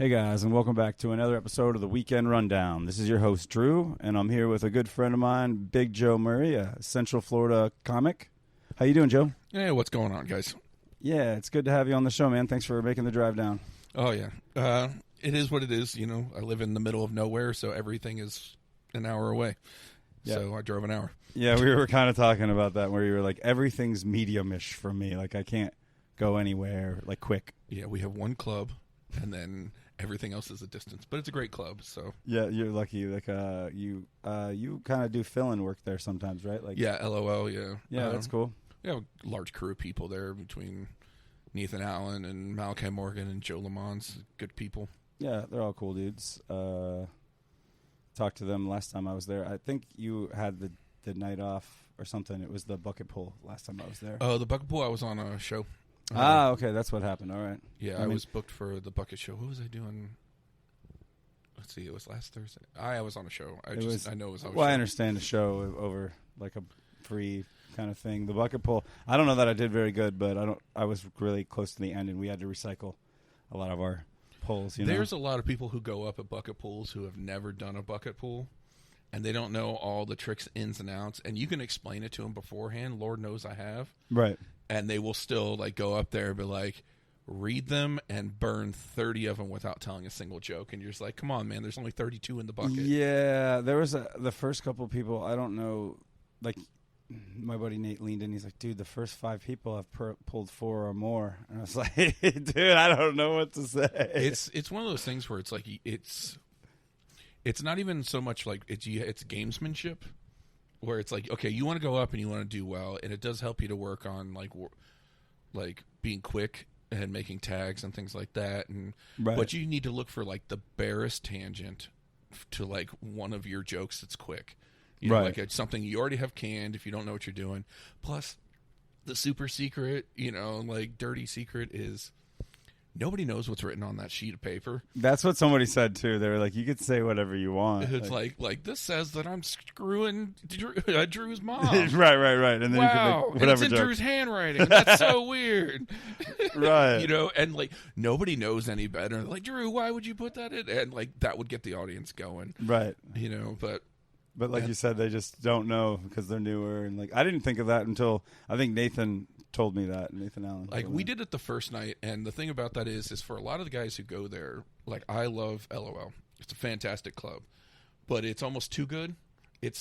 Hey guys, and welcome back to another episode of the Weekend Rundown. This is your host, Drew, and I'm here with a good friend of mine, Big Joe Murray, a Central Florida comic. How you doing, Joe? Hey, what's going on, guys? Yeah, it's good to have you on the show, man. Thanks for making the drive down. Oh, yeah. It is what it is. You know, I live in the middle of nowhere, so everything is an hour away. Yeah. So I drove an hour. Yeah, we were kind of talking about that, where you were like, everything's medium-ish for me. Like, I can't go anywhere, like, quick. Yeah, we have one club, and then everything else is a distance. But it's a great club, so. Yeah, you're lucky. Like, you kind of do fill-in work there sometimes, right? Like, yeah, LOL, yeah. Yeah, that's cool. We have a large crew of people there between Nathan Allen and Malachi Morgan and Joe Lamons. Good people. Yeah, they're all cool dudes. Talked to them last time I was there. I think you had the night off or something. It was the bucket pool last time I was there. Oh, the bucket pool, I was on a show. Okay, that's what happened. All right. Yeah, I was booked for the bucket show. What was I doing? Let's see, it was last Thursday. I was on a show. I know it was on a show. Well, I understand a show over like a free kind of thing. The bucket pool, I don't know that I did very good, but I was really close to the end, and we had to recycle a lot of our pools. There's a lot of people who go up at bucket pools who have never done a bucket pool, and they don't know all the tricks, ins and outs, and you can explain it to them beforehand. Lord knows I have. Right. And they will still like go up there and be like, read them and burn 30 of them without telling a single joke. And you're just like, come on, man, there's only 32 in the bucket. Yeah, there was the first couple of people, I don't know, like my buddy Nate leaned in. He's like, dude, the first 5 people have pulled 4 or more. And I was like, dude, I don't know what to say. It's one of those things where it's like it's not even so much like it's gamesmanship, where it's like, okay, you want to go up and you want to do well, and it does help you to work on like being quick and making tags and things like that. And right. But you need to look for like the barest tangent to like one of your jokes that's quick. You know, right. Like it's something you already have canned if you don't know what you're doing. Plus, the super secret, like dirty secret is nobody knows what's written on that sheet of paper. That's what somebody said, too. They were like, you could say whatever you want. It's like this says that I'm screwing Drew's mom. right. And then wow. you can make whatever and it's in joke. Drew's handwriting. That's so weird. Right. And like nobody knows any better. Like, Drew, why would you put that in? And like that would get the audience going. Right. But like you said, they just don't know because they're newer. And like I didn't think of that until I think Nathan told me that. Nathan Allen. Like we did it the first night, and the thing about that is for a lot of the guys who go there, like I love LOL. It's a fantastic club, but it's almost too good.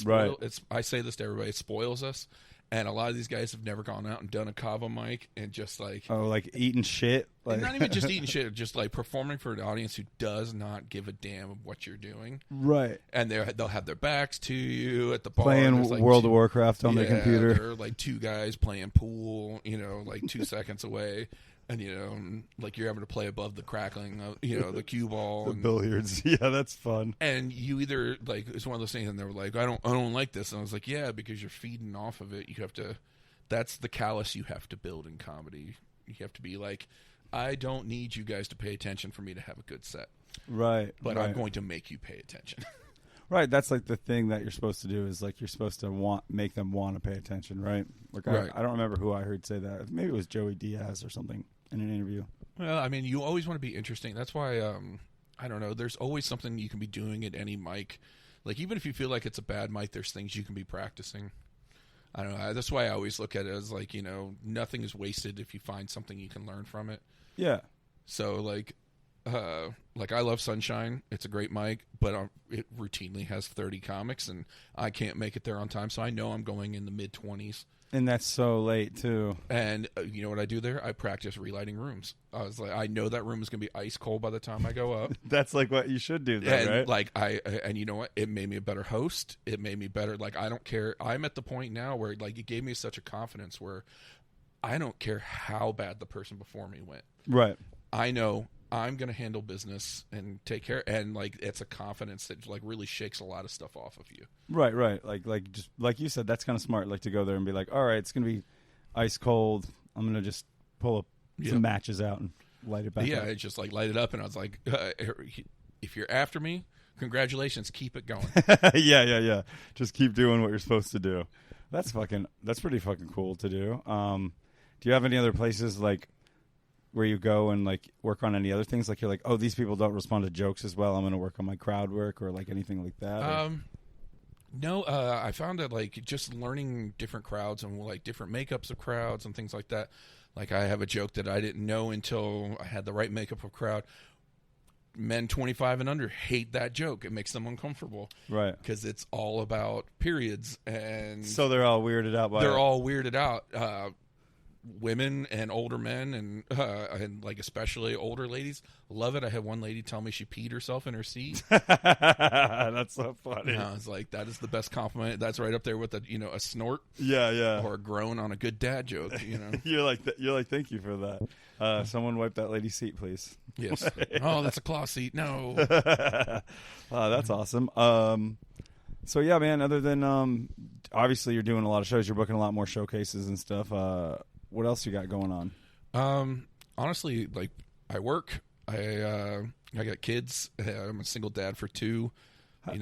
Right. I say this to everybody. It spoils us. And a lot of these guys have never gone out and done a Kava mic and just like... Oh, like eating shit? Like not even just eating shit, just like performing for an audience who does not give a damn of what you're doing. Right. And they'll have their backs to you at the bar. Playing like World of Warcraft on the computer. There are like 2 guys playing pool, like 2 seconds away. And, like you're having to play above the crackling of, the cue ball. The billiards. Yeah, that's fun. And you either, like, it's one of those things, and they were like, I don't like this. And I was like, yeah, because you're feeding off of it. You have to, that's the callus you have to build in comedy. You have to be like, I don't need you guys to pay attention for me to have a good set. Right. But I'm going to make you pay attention. Right, that's like the thing that you're supposed to do is like you're supposed to make them want to pay attention, right? Like right. I don't remember who I heard say that. Maybe it was Joey Diaz or something in an interview. Well, I mean, you always want to be interesting. That's why I don't know. There's always something you can be doing at any mic. Like even if you feel like it's a bad mic, there's things you can be practicing. I don't know. That's why I always look at it as like nothing is wasted if you find something you can learn from it. Yeah. So like I love Sunshine. It's a great mic, but it routinely has 30 comics, and I can't make it there on time. So I know I'm going in the mid-20s. And that's so late too. And you know what I do there? I practice relighting rooms. I was like, I know that room is going to be ice cold by the time I go up. That's like what you should do, though, and right? Like and you know what? It made me a better host. It made me better. Like I don't care. I'm at the point now where like it gave me such a confidence where I don't care how bad the person before me went. Right. I know I'm going to handle business and take care. And like, it's a confidence that like really shakes a lot of stuff off of you. Right. Like just like you said, that's kind of smart. Like to go there and be like, all right, it's going to be ice cold. I'm going to just pull up some matches out and light it back up. Yeah. It's just like light it up. And I was like, if you're after me, congratulations. Keep it going. Yeah. Just keep doing what you're supposed to do. That's pretty fucking cool to do. Do you have any other places like where you go and like work on any other things? Like you're like, oh, these people don't respond to jokes as well. I'm going to work on my crowd work or like anything like that. No, I found that like just learning different crowds and like different makeups of crowds and things like that. Like I have a joke that I didn't know until I had the right makeup of crowd. Men 25 and under hate that joke. It makes them uncomfortable. Right. Because it's all about periods. And So they're all weirded out by it. they're all weirded out. Women and older men and like especially older ladies love it. I had one lady tell me she peed herself in her seat. That's so funny. And I was like, that is the best compliment. That's right up there with a snort. Yeah. Or a groan on a good dad joke. You're like, thank you for that. Someone wipe that lady's seat, please. Yes. Oh, that's a claw seat. No. That's awesome. So yeah, man. Other than obviously you're doing a lot of shows, you're booking a lot more showcases and stuff. What else you got going on? Honestly, like I work. I got kids. I'm a single dad for 2.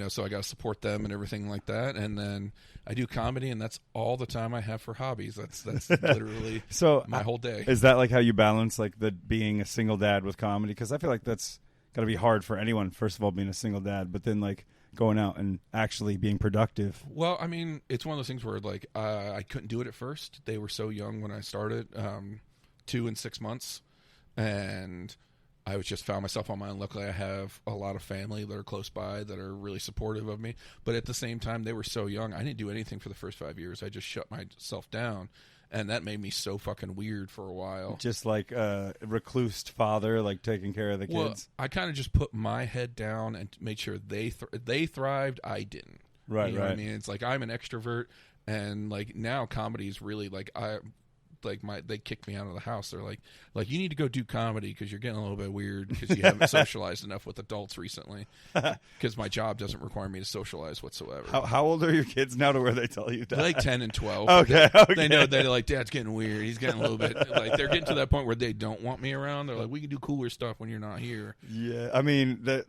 So I got to support them and everything like that. And then I do comedy, and that's all the time I have for hobbies. That's literally so my whole day. Is that like how you balance like the being a single dad with comedy? Because I feel like that's got to be hard for anyone. First of all, being a single dad, but then like going out and actually being productive. Well, I mean, it's one of those things where like I couldn't do it at first. They were so young when I started, 2 and 6 months, and I was just found myself on my own. Luckily, I have a lot of family that are close by that are really supportive of me. But at the same time, they were so young. I didn't do anything for the first 5 years. I just shut myself down. And that made me so fucking weird for a while. Just like a reclused father, like taking care of the kids. I kind of just put my head down and made sure they thrived. I didn't. Right, you know right. what I mean, it's like I'm an extrovert, and like now comedy is really like they kicked me out of the house. They're like you need to go do comedy because you're getting a little bit weird because you haven't socialized enough with adults recently. Because my job doesn't require me to socialize whatsoever. How old are your kids now to where they tell you that? They're like 10 and 12. Okay. They know they're like, Dad's getting weird. He's getting a little bit like they're getting to that point where they don't want me around. They're like, we can do cooler stuff when you're not here. Yeah, I mean that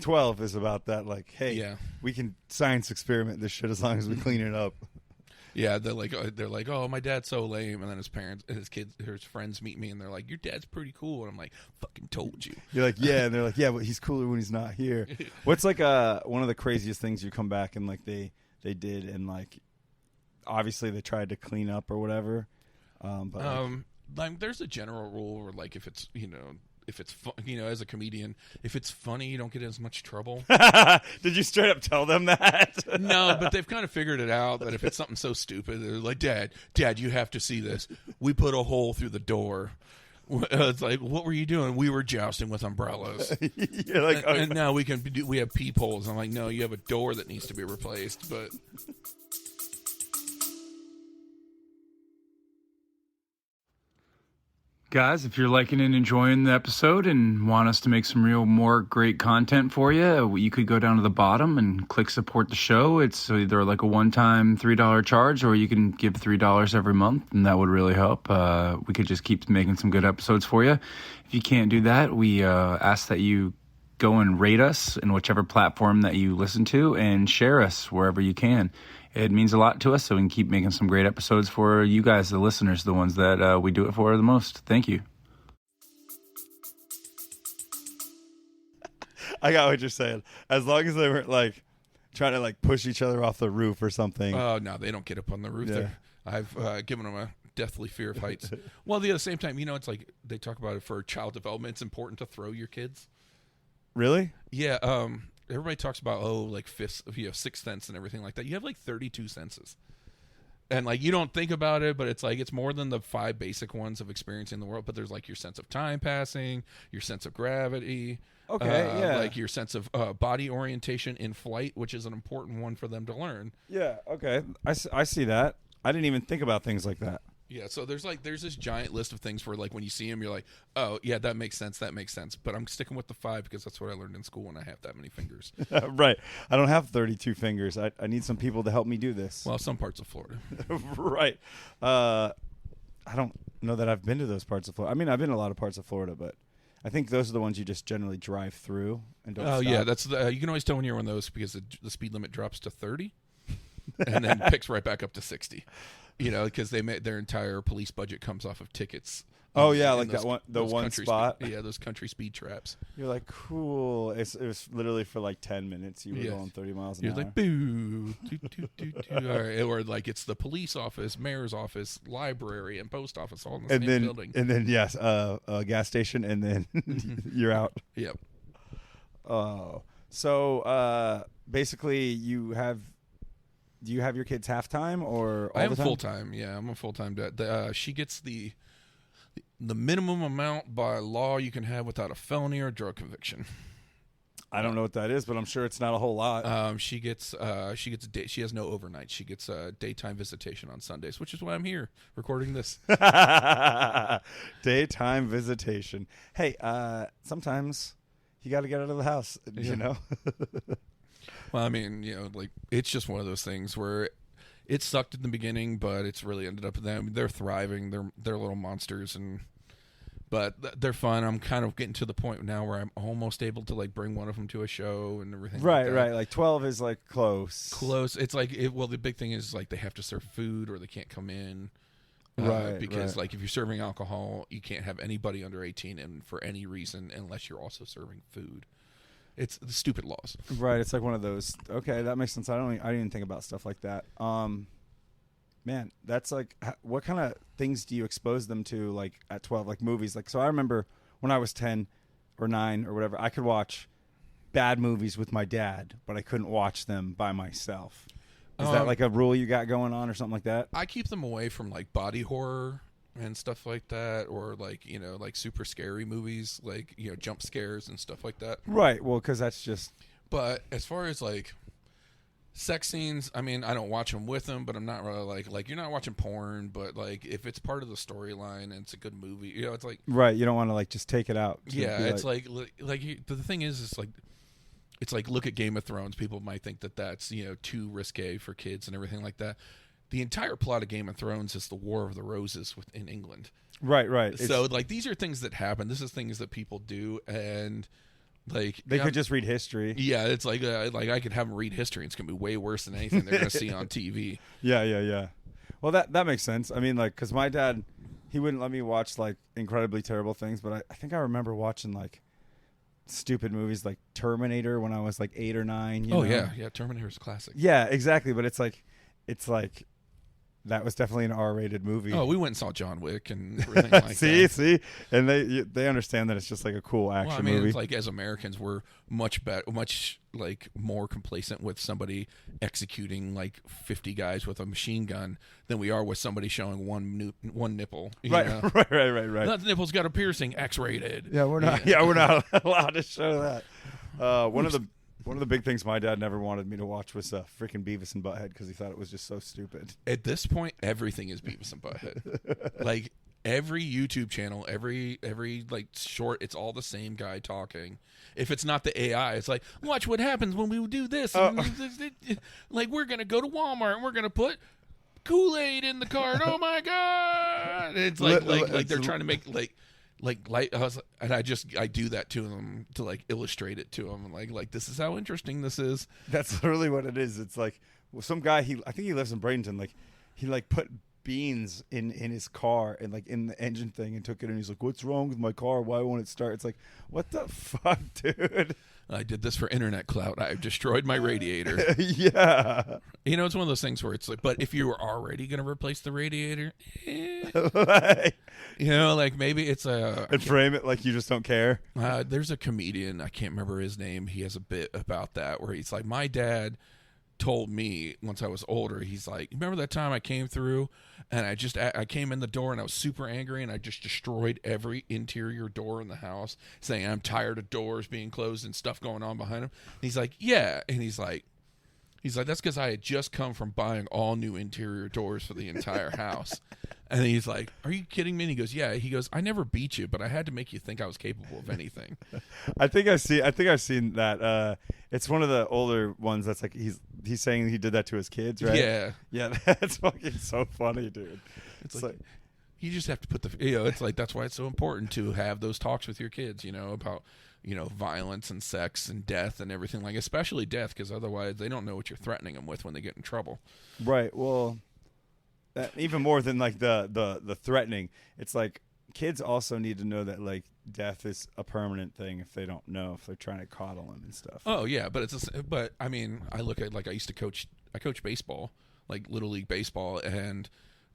12 is about that. Like, hey, Yeah. we can science experiment this shit as long as we clean it up. Yeah, they're like, oh, my dad's so lame, and then his friends meet me, and they're like, your dad's pretty cool, and I'm like, fucking told you. You're like, yeah, and they're like, yeah, but he's cooler when he's not here. What's like one of the craziest things you come back and like they did, and like obviously they tried to clean up or whatever, but like, there's a general rule where like if it's as a comedian, if it's funny, you don't get as much trouble. Did you straight up tell them that? No, but they've kind of figured it out that if it's something so stupid, they're like, Dad, you have to see this. We put a hole through the door. It's like, what were you doing? We were jousting with umbrellas. You're like, oh, and now we have peepholes. I'm like, no, you have a door that needs to be replaced. But Guys, if you're liking and enjoying the episode and want us to make some more great content for you, you could go down to the bottom and click support the show. It's either like a one-time $3 charge, or you can give $3 every month, and that would really help. We could just keep making some good episodes for you. If you can't do that, we ask that you go and rate us in whichever platform that you listen to, and share us wherever you can. It means a lot to us, so we can keep making some great episodes for you guys, the listeners, the ones that we do it for the most. Thank you. I got what you're saying. As long as they weren't like trying to like push each other off the roof or something. oh no, they don't get up on the roof. Yeah. I've given them a deathly fear of heights. Well, at the same time, it's like they talk about it for child development. It's important to throw your kids. Really? Yeah. Everybody talks about like fifth, sixth sense and everything like that. You have like 32 senses, and like you don't think about it, but it's like it's more than the 5 basic ones of experiencing the world. But there's like your sense of time passing, your sense of gravity, Okay, yeah. like your sense of body orientation in flight, which is an important one for them to learn. Yeah, okay. I see that. I didn't even think about things like that. Yeah, so there's this giant list of things where like when you see them, you're like, oh yeah, that makes sense. But I'm sticking with the 5 because that's what I learned in school, and I have that many fingers. Right. I don't have 32 fingers. I need some people to help me do this. Well, some parts of Florida. Right. I don't know that I've been to those parts of Florida. I mean, I've been to a lot of parts of Florida, but I think those are the ones you just generally drive through and don't Oh stop. yeah, that's you can always tell when you're one of those because the speed limit drops to 30, and then picks right back up to 60. You know, because their entire police budget comes off of tickets. Oh yeah, in like those- that one, the those one country spot. Yeah, those country speed traps. You're like, cool. It was literally for like 10 minutes. You were Yeah. going 30 miles an You're hour. like, boo, doo, doo, doo, doo. Or like it's the police office, mayor's office, library, and post office all in the and same then, building. and then yes, a gas station, and then you're out. Yep. Oh, so basically, do you have your kids halftime or all I am the time? full time. Yeah, I'm a full time dad. She gets the minimum amount by law you can have without a felony or drug conviction. I don't know what that is, but I'm sure it's not a whole lot. She gets she has no overnight. She gets daytime visitation on Sundays, which is why I'm here recording this. Daytime visitation. Hey, sometimes you got to get out of the house. Yeah. You know. Well, I mean, you know, like it's just one of those things where it sucked in the beginning, but it's really ended up them. They're thriving. They're little monsters, but they're fun. I'm kind of getting to the point now where I'm almost able to like bring one of them to a show and everything. Right, like that. right. Like 12 is like close. Close. It's like well, the big thing is like they have to serve food or they can't come in. Right, because right. like if you're serving alcohol, you can't have anybody under 18 in for any reason unless you're also serving food. It's the stupid laws. Right, it's like one of those. Okay, that makes sense. I didn't even think about stuff like that. Man, that's like, what kind of things do you expose them to, like at 12, like movies? Like, so I remember when I was 10 or 9 or whatever, I could watch bad movies with my dad, but I couldn't watch them by myself. Is that like a rule you got going on or something like that? I keep them away from like body horror and stuff like that, or like, you know, like super scary movies, like, you know, jump scares and stuff like that. Right. Well, because that's just. But as far as like sex scenes, I mean, I don't watch them with them, but I'm not really like you're not watching porn, but like if it's part of the storyline and it's a good movie, you know, it's like Right. You don't want to like just take it out. yeah, it's like the thing is, it's like look at Game of Thrones. People might think that that's, you know, too risque for kids and everything like that. The entire plot of Game of Thrones is the War of the Roses in England. Right, right. So like these are things that happen. This is things that people do, and like They could just read history. yeah, it's like I could have them read history. And it's gonna be way worse than anything they're gonna see on TV. Yeah, yeah, yeah. Well, that makes sense. I mean, like, because my dad, he wouldn't let me watch like incredibly terrible things, but I think I remember watching like stupid movies like Terminator when I was like 8 or 9. You know? Yeah, Terminator's a classic. Yeah, exactly. But it's like that was definitely an R-rated movie. Oh, we went and saw John Wick and everything like that. see, and they understand that it's just like a cool action Well, I mean, movie. it's like as Americans, we're much like more complacent with somebody executing like 50 guys with a machine gun than we are with somebody showing one nipple. You right, know? right. That nipple's got a piercing, X-rated. Yeah, we're not. Yeah, we're not allowed to show that. One of the big things my dad never wanted me to watch was freaking Beavis and Butthead because he thought it was just so stupid. At this point, everything is Beavis and Butthead. Like every YouTube channel, every like short, it's all the same guy talking. If it's not the AI, it's like, watch what happens when we do this. Like we're gonna go to Walmart and we're gonna put Kool-Aid in the cart. Oh my god! It's like they're trying to make I do that to them to like illustrate it to them, like this is how interesting this is. That's literally what it is. It's like some guy. I think he lives in Bradenton. Like he like put beans in his car and like in the engine thing and took it and he's like, "What's wrong with my car? Why won't it start?" It's like, what the fuck, dude? I did this for internet clout. I've destroyed my radiator. Yeah. You know, it's one of those things where it's like, but if you were already going to replace the radiator, Like, you know, like maybe it's a. and frame it like you just don't care. There's a comedian, I can't remember his name. He has a bit about that where he's like, my dad told me once I was older, he's like, remember that time I came through and I came in the door and I was super angry and I just destroyed every interior door in the house, saying I'm tired of doors being closed and stuff going on behind him. And he's like, yeah. And he's like, that's because I had just come from buying all new interior doors for the entire house. And he's like, are you kidding me? And he goes, yeah. He goes, I never beat you, but I had to make you think I was capable of anything. I think I've seen that. It's one of the older ones that's like he's saying he did that to his kids, right? Yeah. Yeah, that's fucking so funny, dude. It's like you just have to put it's like that's why it's so important to have those talks with your kids, you know, about, you know, violence and sex and death and everything, like especially death, because otherwise they don't know what you're threatening them with when they get in trouble. Right. Well, even more than like the threatening. It's like kids also need to know that like death is a permanent thing if they don't know, if they're trying to coddle them and stuff. Oh yeah, but but I mean, I look at like I coach baseball, like little league baseball, and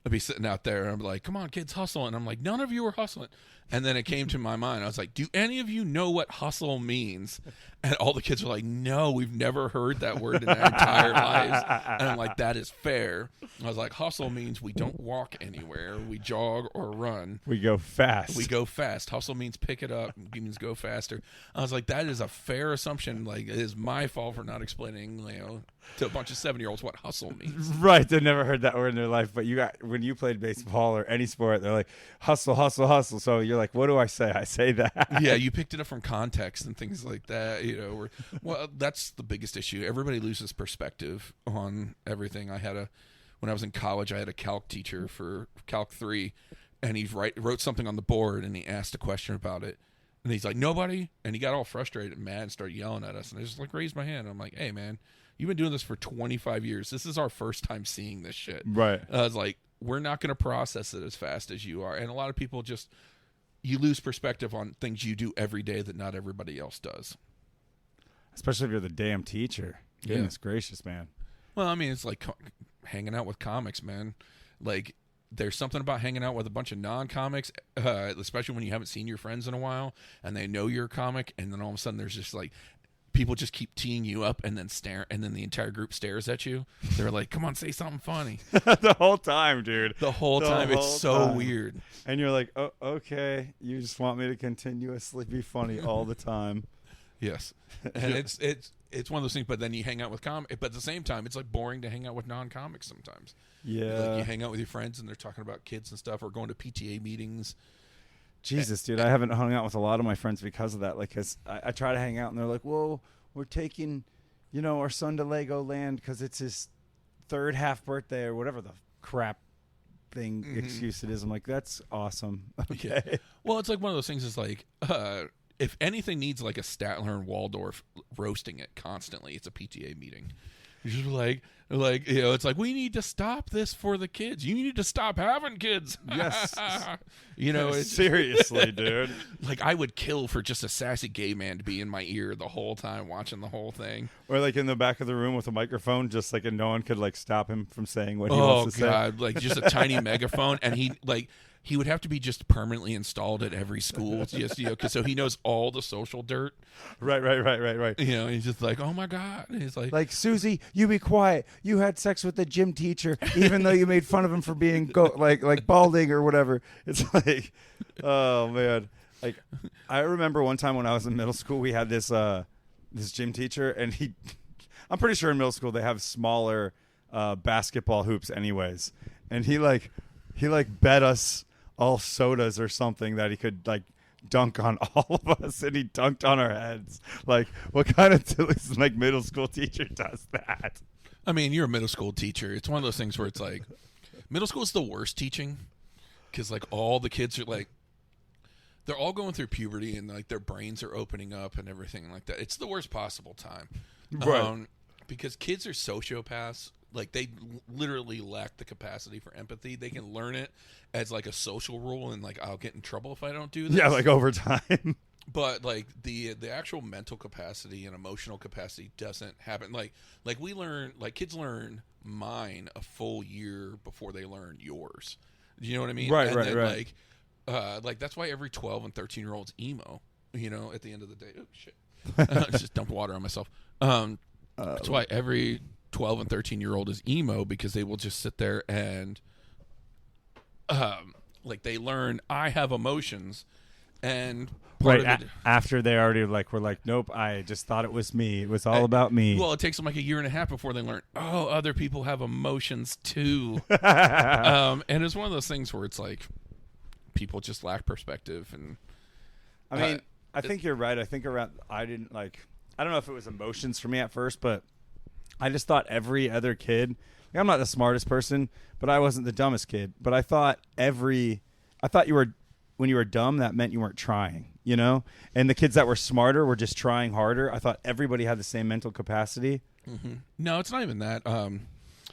I'd be sitting out there and I'm like, come on kids, hustle. And I'm like, none of you are hustling. And then it came to my mind, I was like, do any of you know what hustle means? And all the kids were like, no, we've never heard that word in our entire lives. And I'm like, that is fair. I was like, hustle means we don't walk anywhere, we jog or run. We go fast. We go fast. Hustle means pick it up. It means go faster. I was like, that is a fair assumption. Like, it is my fault for not explaining, to a bunch of 7-year-olds what hustle means. Right. They've never heard that word in their life. But when you played baseball or any sport, they're like, hustle, hustle, hustle. So you're like, what do I say? I say that. Yeah, you picked it up from context and things like that. Well, that's the biggest issue. Everybody loses perspective on everything. When I was in college, I had a calc teacher for Calc 3, and he wrote something on the board, and he asked a question about it. And he's like, nobody? And he got all frustrated and mad and started yelling at us. And I just like raised my hand. I'm like, hey, man, you've been doing this for 25 years. This is our first time seeing this shit. Right. I was like, we're not going to process it as fast as you are. And a lot of people you lose perspective on things you do every day that not everybody else does. Especially if you're the damn teacher. Goodness gracious, man. Well, I mean, it's like hanging out with comics, man. Like, there's something about hanging out with a bunch of non-comics, especially when you haven't seen your friends in a while, and they know you're a comic, and then all of a sudden there's just like people just keep teeing you up and then stare, and then the entire group stares at you. They're like, "Come on, say something funny." The whole time, dude. The whole time, it's so weird. And you're like, "Oh, okay. You just want me to continuously be funny all the time." Yes, and it's one of those things. But then you hang out with but at the same time, it's like boring to hang out with non-comics sometimes. Yeah, like you hang out with your friends and they're talking about kids and stuff, or going to PTA meetings. Jesus, dude, I haven't hung out with a lot of my friends because of that. Like, cause I try to hang out and they're like, "Well, we're taking, our son to Legoland because it's his third half birthday or whatever the crap thing excuse it is." I'm like, "That's awesome." Okay. Yeah. Well, it's like one of those things. Is like, if anything needs like a Statler and Waldorf roasting it constantly, it's a PTA meeting. You're just like it's like, we need to stop this for the kids. You need to stop having kids. Yes. It's seriously, dude. Like, I would kill for just a sassy gay man to be in my ear the whole time watching the whole thing. Or like in the back of the room with a microphone, just like, and no one could like stop him from saying what he wants to say. Oh God, like just a tiny megaphone, and he would have to be just permanently installed at every school, just cause so he knows all the social dirt. Right. He's just like, oh my God. And he's like, Susie, you be quiet. You had sex with the gym teacher, even though you made fun of him for being like balding or whatever. It's like, oh man. Like, I remember one time when I was in middle school, we had this gym teacher, and I'm pretty sure in middle school they have smaller basketball hoops anyways, and he bet us all sodas or something that he could like dunk on all of us, and he dunked on our heads. Like, what kind of like middle school teacher does that? I mean, you're a middle school teacher. It's one of those things where it's like, middle school is the worst teaching, because like all the kids are like, they're all going through puberty and like their brains are opening up and everything like that. It's the worst possible time, right? Because kids are sociopaths. Like, they literally lack the capacity for empathy. They can learn it as like a social rule, and like, I'll get in trouble if I don't do this. Yeah, like over time. But like the actual mental capacity and emotional capacity doesn't happen. Like kids learn mine a full year before they learn yours. Do you know what I mean? Right, and then, right. Like that's why every 12 and 13-year-old's emo. At the end of the day. Oh shit! I just dumped water on myself. That's why every 12 and 13-year-old is emo, because they will just sit there and like they learn I have emotions, and after they already were like, nope, I just thought it was me. It was all about me. Well, it takes them like a year and a half before they learn, oh, other people have emotions too. And it's one of those things where it's like people just lack perspective. And I mean, I think you're right. I think I don't know if it was emotions for me at first, but I just thought every other kid, I'm not the smartest person, but I wasn't the dumbest kid. But I thought when you were dumb, that meant you weren't trying, And the kids that were smarter were just trying harder. I thought everybody had the same mental capacity. Mm-hmm. No, it's not even that.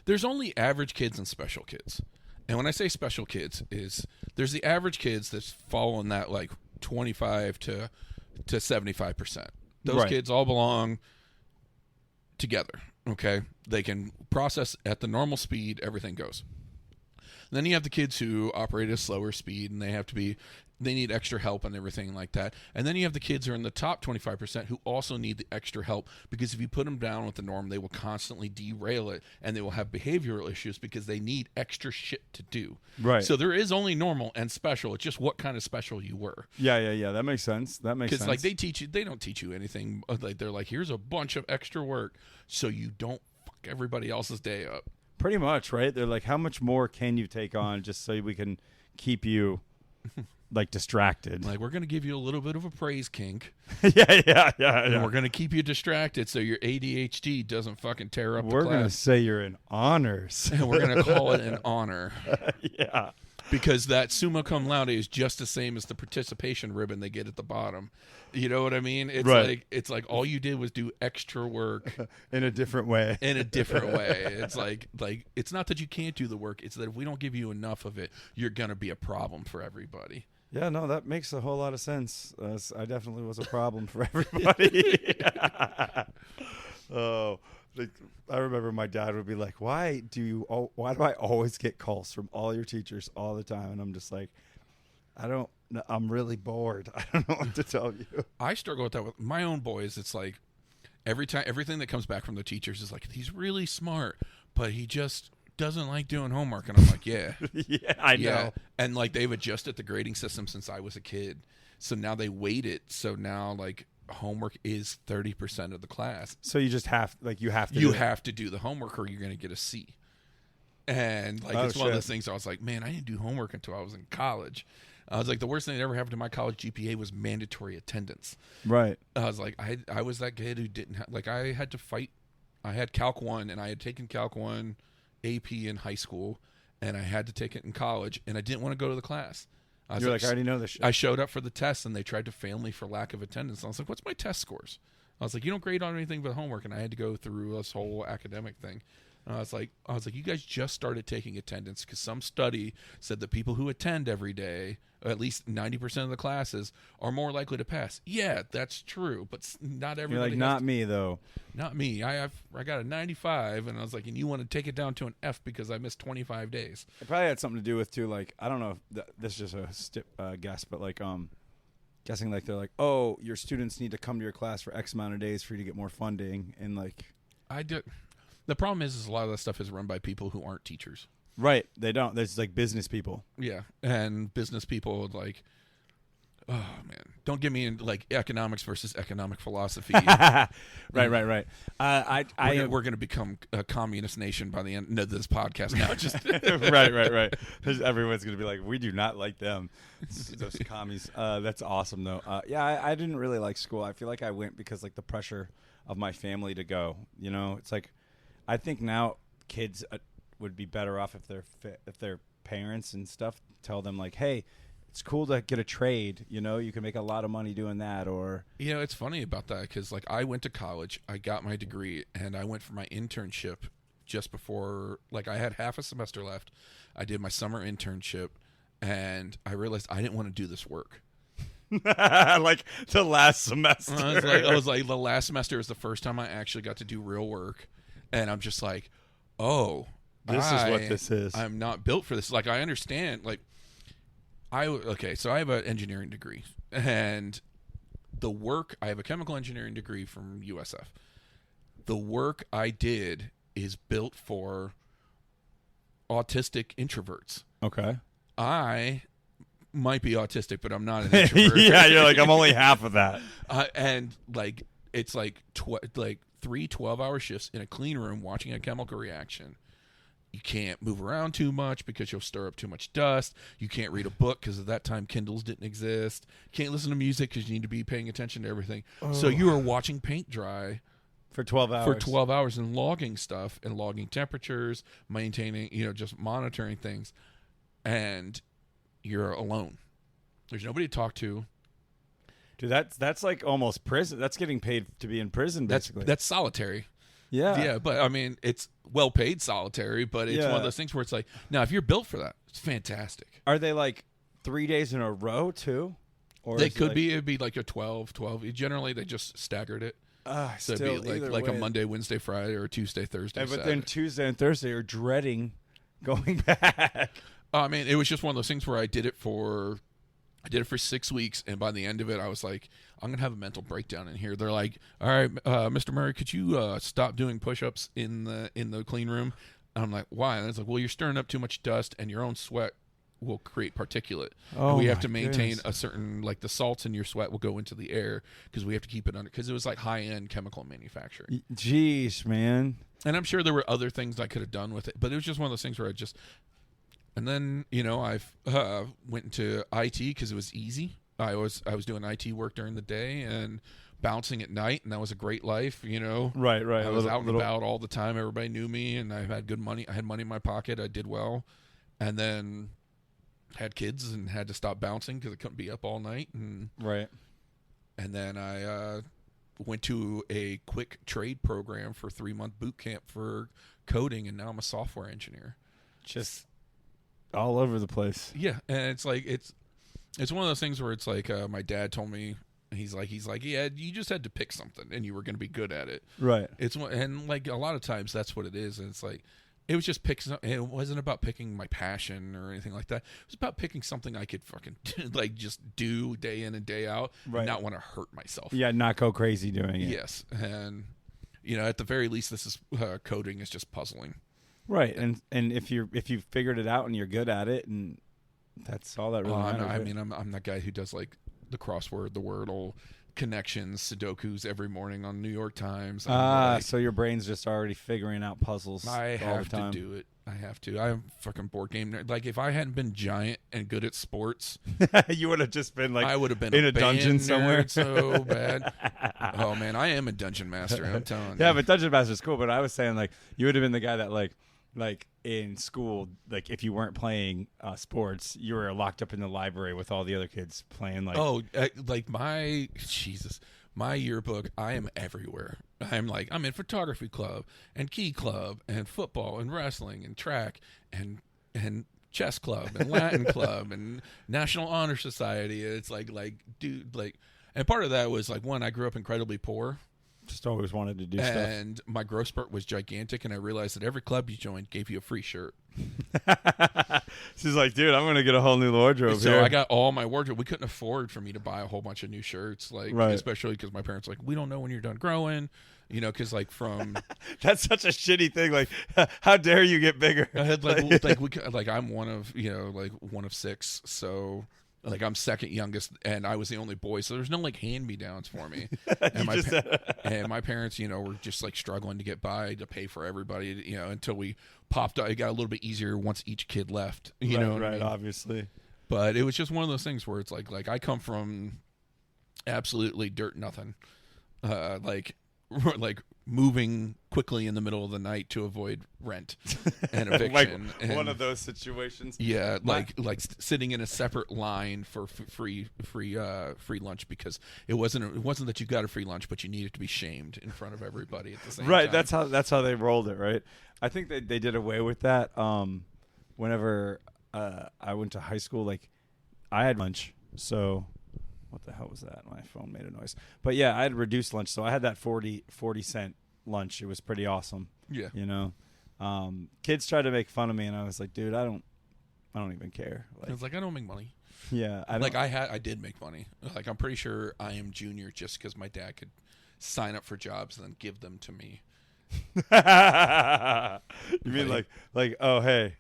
There's only average kids and special kids. And when I say special kids, there's the average kids that fall in that like 25 to 75%. Those Right. kids all belong together. Okay, they can process at the normal speed. Everything goes. Then you have the kids who operate at a slower speed, and they need extra help and everything like that. And then you have the kids who are in the top 25% who also need the extra help, because if you put them down with the norm, they will constantly derail it, and they will have behavioral issues because they need extra shit to do. Right. So there is only normal and special. It's just what kind of special you were. Yeah. That makes sense. Because like they don't teach you anything. Like they're like, here's a bunch of extra work so you don't fuck everybody else's day up. Pretty much, right? They're like, how much more can you take on just so we can keep you like distracted? Like, we're going to give you a little bit of a praise kink. yeah. And we're going to keep you distracted so your ADHD doesn't fucking tear up We're the going to class. say you're in honors. And we're going to call it an honor. Yeah. Because that summa cum laude is just the same as the participation ribbon they get at the bottom. You know what I mean? It's like all you did was do extra work In a different way. in a different way. It's like it's not that you can't do the work. It's that if we don't give you enough of it, you're going to be a problem for everybody. Yeah, no, that makes a whole lot of sense. I definitely was a problem for everybody. Oh, like, I remember my dad would be like, why do I always get calls from all your teachers all the time? And I'm just like, I'm really bored. I don't know what to tell you. I struggle with that with my own boys. It's like everything that comes back from the teachers is like, he's really smart, but he just doesn't like doing homework. And I'm like, yeah. Yeah, I know. And like they've adjusted the grading system since I was a kid. So now they weight it. So now like homework is 30% of the class. So you just have to have to do the homework or you're going to get a C. And like it's one of those things I was like, man, I didn't do homework until I was in college. I was like, the worst thing that ever happened to my college GPA was mandatory attendance. Right. I was like, I was that kid who didn't like, I had to fight. I had Calc 1 and I had taken Calc 1 AP in high school and I had to take it in college and I didn't want to go to the class. You're like, I already know this shit. I showed up for the test and they tried to fail me for lack of attendance. I was like, what's my test scores? I was like, you don't grade on anything but homework. And I had to go through this whole academic thing. And I was like, you guys just started taking attendance because some study said that people who attend every day, or at least 90% of the classes, are more likely to pass. Yeah, that's true, but not everybody. You're like, not me though. Not me. I got a 95, and I was like, and you want to take it down to an F because I missed 25 days. It probably had something to do with too. Like, I don't know if this is just a guess, but like, guessing like they're like, oh, your students need to come to your class for X amount of days for you to get more funding, and like, I did. The problem is a lot of that stuff is run by people who aren't teachers. Right. They don't. There's like business people. Yeah. And business people like, oh man, don't get me into like economics versus economic philosophy. Right. We're going to become a communist nation by the end of this podcast now. Just right. Everyone's going to be like, we do not like them. Those commies. That's awesome though. Yeah, I didn't really like school. I feel like I went because like the pressure of my family to go, you know, it's like, I think now kids would be better off if their parents and stuff tell them like, hey, it's cool to get a trade, you know, you can make a lot of money doing that. Or you know, it's funny about that because like I went to college, I got my degree, and I went for my internship just before, like I had half a semester left. I did my summer internship and I realized I didn't want to do this work. Like the last semester. I was like the last semester was the first time I actually got to do real work. And I'm just like, oh, this is what this is. I'm not built for this. Like, I understand. Like, so I have an engineering degree. And the work, I have a chemical engineering degree from USF. The work I did is built for autistic introverts. Okay. I might be autistic, but I'm not an introvert. Yeah, you're like, I'm only half of that. And, like, it's like 3 12-hour shifts in a clean room watching a chemical reaction. You can't move around too much because you'll stir up too much dust. You can't read a book because at that time Kindles didn't exist. You can't listen to music because you need to be paying attention to everything. Oh. So you are watching paint dry for 12 hours. For 12 hours and logging stuff and logging temperatures, maintaining, just monitoring things. And you're alone. There's nobody to talk to. Dude, that's like almost prison. That's getting paid to be in prison, basically. That's solitary. Yeah, but I mean, it's well paid solitary, but it's one Yeah. of those things where it's like, now if you're built for that, it's fantastic. Are they like 3 days in a row too? Or They is it could like, be. It'd be like a 12. Generally, they just staggered it. So still, it'd be either like a way. Monday, Wednesday, Friday, or a Tuesday, Thursday, But Saturday. then Tuesday and Thursday are dreading going back. I mean, it was just one of those things where I did it for 6 weeks, and by the end of it, I was like, I'm gonna have a mental breakdown in here. They're like, all right, Mr. Murray, could you stop doing push-ups in the clean room? And I'm like, why? And it's like, well, you're stirring up too much dust, and your own sweat will create particulate. Oh, and we have my to maintain goodness. a certain, like, the salts in your sweat will go into the air because we have to keep it under, because it was like high-end chemical manufacturing. Jeez, man. And I'm sure there were other things I could have done with it, but it was just one of those things where I just. And then I've went into IT because it was easy. I was doing IT work during the day and bouncing at night, and that was a great life. Right. I was out and about all the time. Everybody knew me, and I had good money. I had money in my pocket. I did well, and then had kids and had to stop bouncing because I couldn't be up all night. And Right. then I went to a quick trade program for 3-month boot camp for coding, and now I'm a software engineer. Just all over the place. Yeah, and it's like it's one of those things where it's like my dad told me he's like yeah, you just had to pick something and you were going to be good at it. Right. And like a lot of times that's what it is, and it's like it was just it wasn't about picking my passion or anything like that. It was about picking something I could fucking like just do day in and day out, Right. and not want to hurt myself. Yeah, not go crazy doing it. Yes, and at the very least, this is coding is just puzzling. Right. And if you've figured it out and you're good at it, and that's all that really matters. I mean, I'm that guy who does like the crossword, the Wordle, connections, Sudokus every morning on New York Times. So your brain's just already figuring out puzzles I all have the time. to do it. I have to. I'm a fucking board game nerd. Like if I hadn't been giant and good at sports, You would have just been like I would have been in a a dungeon band somewhere. nerd so bad. Oh man, I am a dungeon master. I'm telling you. Yeah, but Dungeon Master's cool. But I was saying like you would have been the guy that like in school, like if you weren't playing sports, you were locked up in the library with all the other kids playing like. Like my yearbook, I am everywhere. I'm in photography club and key club and football and wrestling and track and chess club and Latin club and National Honor Society. It's like dude, like, and part of that was like, one, I grew up incredibly poor. Just always wanted to do stuff. And my growth spurt was gigantic, and I realized that every club you joined gave you a free shirt. She's like, dude, I'm gonna get a whole new wardrobe So here. I got all my wardrobe. We couldn't afford for me to buy a whole bunch of new shirts, like Right. especially because my parents were like, we don't know when you're done growing, because like from That's such a shitty thing. Like, how dare you get bigger? I had I'm one of 6, so. Like I'm second youngest, and I was the only boy, so there's no like hand-me-downs for me. And my parents, were just like struggling to get by to pay for everybody, until we popped out. It got a little bit easier once each kid left, you know what I mean? Obviously. But it was just one of those things where it's like I come from absolutely dirt nothing, like moving quickly in the middle of the night to avoid rent and eviction. Like one and- of those situations. Yeah, sitting in a separate line for free lunch because it wasn't that you got a free lunch, but you needed to be shamed in front of everybody at the same Right. time. That's how they rolled it. Right. I think they did away with that. Whenever I went to high school, like I had lunch. So what the hell was that? My phone made a noise. But yeah, I had reduced lunch, so I had that 40 cent lunch. It was pretty awesome. Yeah. Kids tried to make fun of me, and I was like, dude, I don't even care. I was like, I don't make money. Yeah, I did make money. Like I'm pretty sure I am junior just because my dad could sign up for jobs and then give them to me. You mean like oh hey,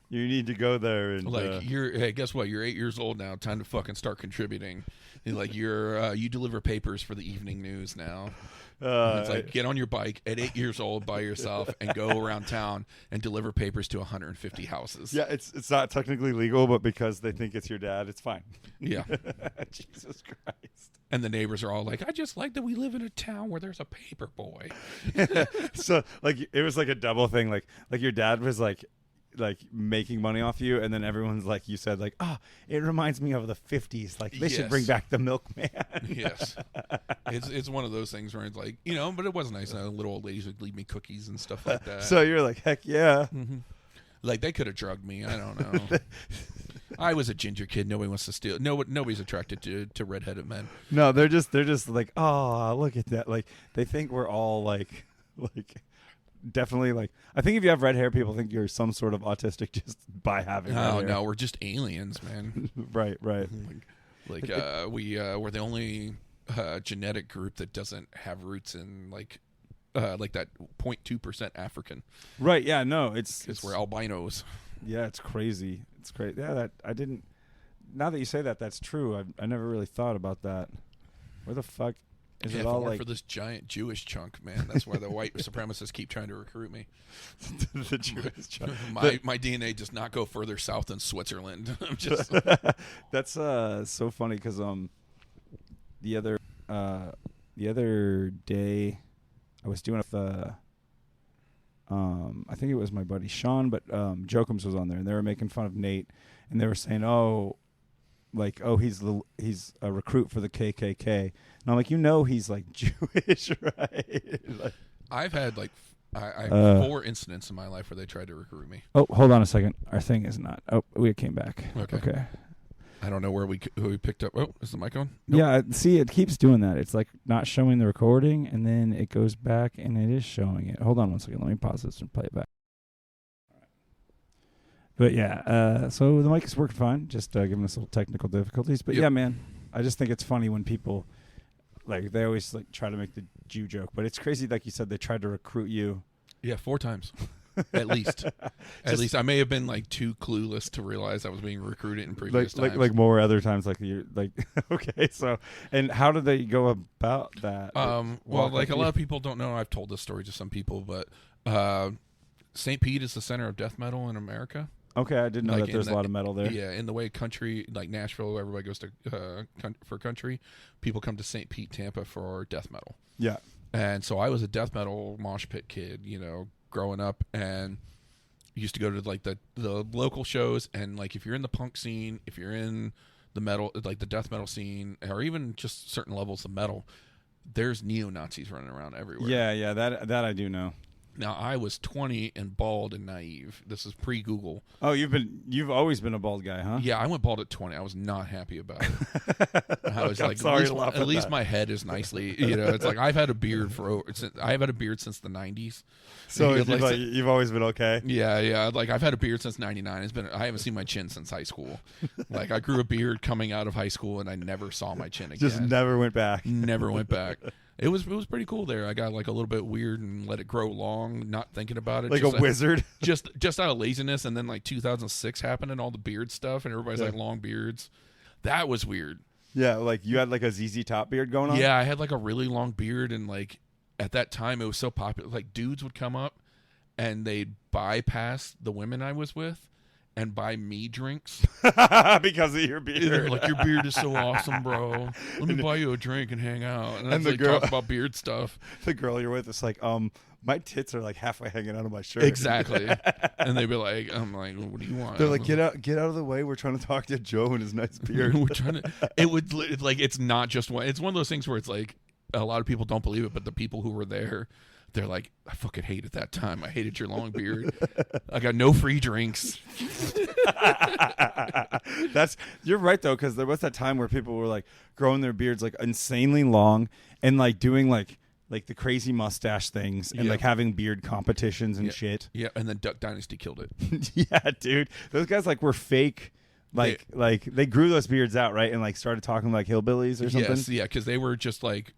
you need to go there and Hey, guess what? You're 8 years old now. Time to fucking start contributing. Like you deliver papers for the evening news now. It's like get on your bike at 8 years old by yourself and go around town and deliver papers to 150 houses. yeah, it's not technically legal, but because they think it's your dad, it's fine. Yeah. Jesus Christ. And the neighbors are all like, I just like that we live in a town where there's a paper boy. So like it was like a double thing. Like your dad was like like making money off you, and then everyone's like, you said, like, it reminds me of the 50s. Like they should bring back the milkman. Yes, it's one of those things where it's like, but it was nice. Little old ladies would leave me cookies and stuff like that. So you're like, heck yeah. Mm-hmm. Like they could have drugged me. I don't know. I was a ginger kid. Nobody wants to steal. Nobody's attracted to redheaded men. No, they're just like, oh, look at that. Like they think we're all like definitely like. I think if you have red hair, people think you're some sort of autistic just by having. red hair. No, we're just aliens, man. Right. Like we're the only genetic group that doesn't have roots in like that 0.2% African. Right. Yeah. No. It's we're albinos. Yeah. It's crazy. It's great. Yeah. That I didn't. Now that you say that, that's true. I never really thought about that. Where the fuck is it all like for this giant Jewish chunk, man? That's why the white supremacists keep trying to recruit me. The Jewish chunk. My DNA does not go further south than Switzerland. I'm just. That's so funny because the other day I was doing I think it was my buddy Sean, but Jokums was on there, and they were making fun of Nate, and they were saying, he's a recruit for the KKK, and I'm like, he's like Jewish, right? Like, I've had I have 4 incidents in my life where they tried to recruit me. Oh, hold on a second. Our thing is not. Oh, we came back. Okay. I don't know who we picked up. Oh, is the mic on? Nope. Yeah, see, it keeps doing that. It's like not showing the recording, and then it goes back, and it is showing it. Hold on one second. Let me pause this and play it back. But yeah, so the mic is working fine. Just giving us little technical difficulties. But yeah, man, I just think it's funny when people like they always like try to make the Jew joke, but it's crazy. Like you said, they tried to recruit you. Yeah, 4 times. At least. At least I may have been like too clueless to realize I was being recruited in previous times. Like more other times, like you're like okay. So, and how did they go about that? Well, like a lot of people don't know. I've told this story to some people, but St. Pete is the center of death metal in America. Okay, I didn't know that there's a lot of metal there. Yeah, in the way country, like Nashville, everybody goes to for country. People come to St. Pete, Tampa for death metal. Yeah, and so I was a death metal mosh pit kid, growing up, and used to go to like the local shows, and like if you're in the punk scene, if you're in the metal, like the death metal scene, or even just certain levels of metal, there's neo-Nazis running around everywhere. Yeah, that I do know. Now I was 20 and bald and naive. This is pre-Google. Oh, you've always been a bald guy, huh? Yeah, I went bald at 20. I was not happy about it. I was like, at least my head is nicely, it's like I've had a beard I've had a beard since the 90s. So you've always been okay. Yeah. Like I've had a beard since '99. I haven't seen my chin since high school. Like I grew a beard coming out of high school, and I never saw my chin again. Just never went back. Never went back. It was pretty cool there. I got like a little bit weird and let it grow long, not thinking about it. Like a wizard. Just out of laziness, and then like 2006 happened and all the beard stuff, and everybody's like long beards. That was weird. Yeah, like you had like a ZZ Top beard going on? Yeah, I had like a really long beard, and like at that time it was so popular. Like dudes would come up and they'd bypass the women I was with and buy me drinks because of your beard. They're like, your beard is so awesome, bro. Let me buy you a drink and hang out. And the girl talk about beard stuff. The girl you're with is like, my tits are like halfway hanging out of my shirt. Exactly. And they'd be like, I'm like, what do you want? They're like, get out of the way. We're trying to talk to Joe and his nice beard. We're trying to. It would like, it's not just one. It's one of those things where it's like a lot of people don't believe it, but the people who were there, they're like, I fucking hated that time. I hated your long beard. I got no free drinks. You're right though, because there was that time where people were like growing their beards like insanely long and like doing like the crazy mustache things and like having beard competitions and shit. Yeah, and then Duck Dynasty killed it. Yeah, dude, those guys like were fake. Like they grew those beards out, right, and like started talking like hillbillies or something. Yes, yeah, because they were just like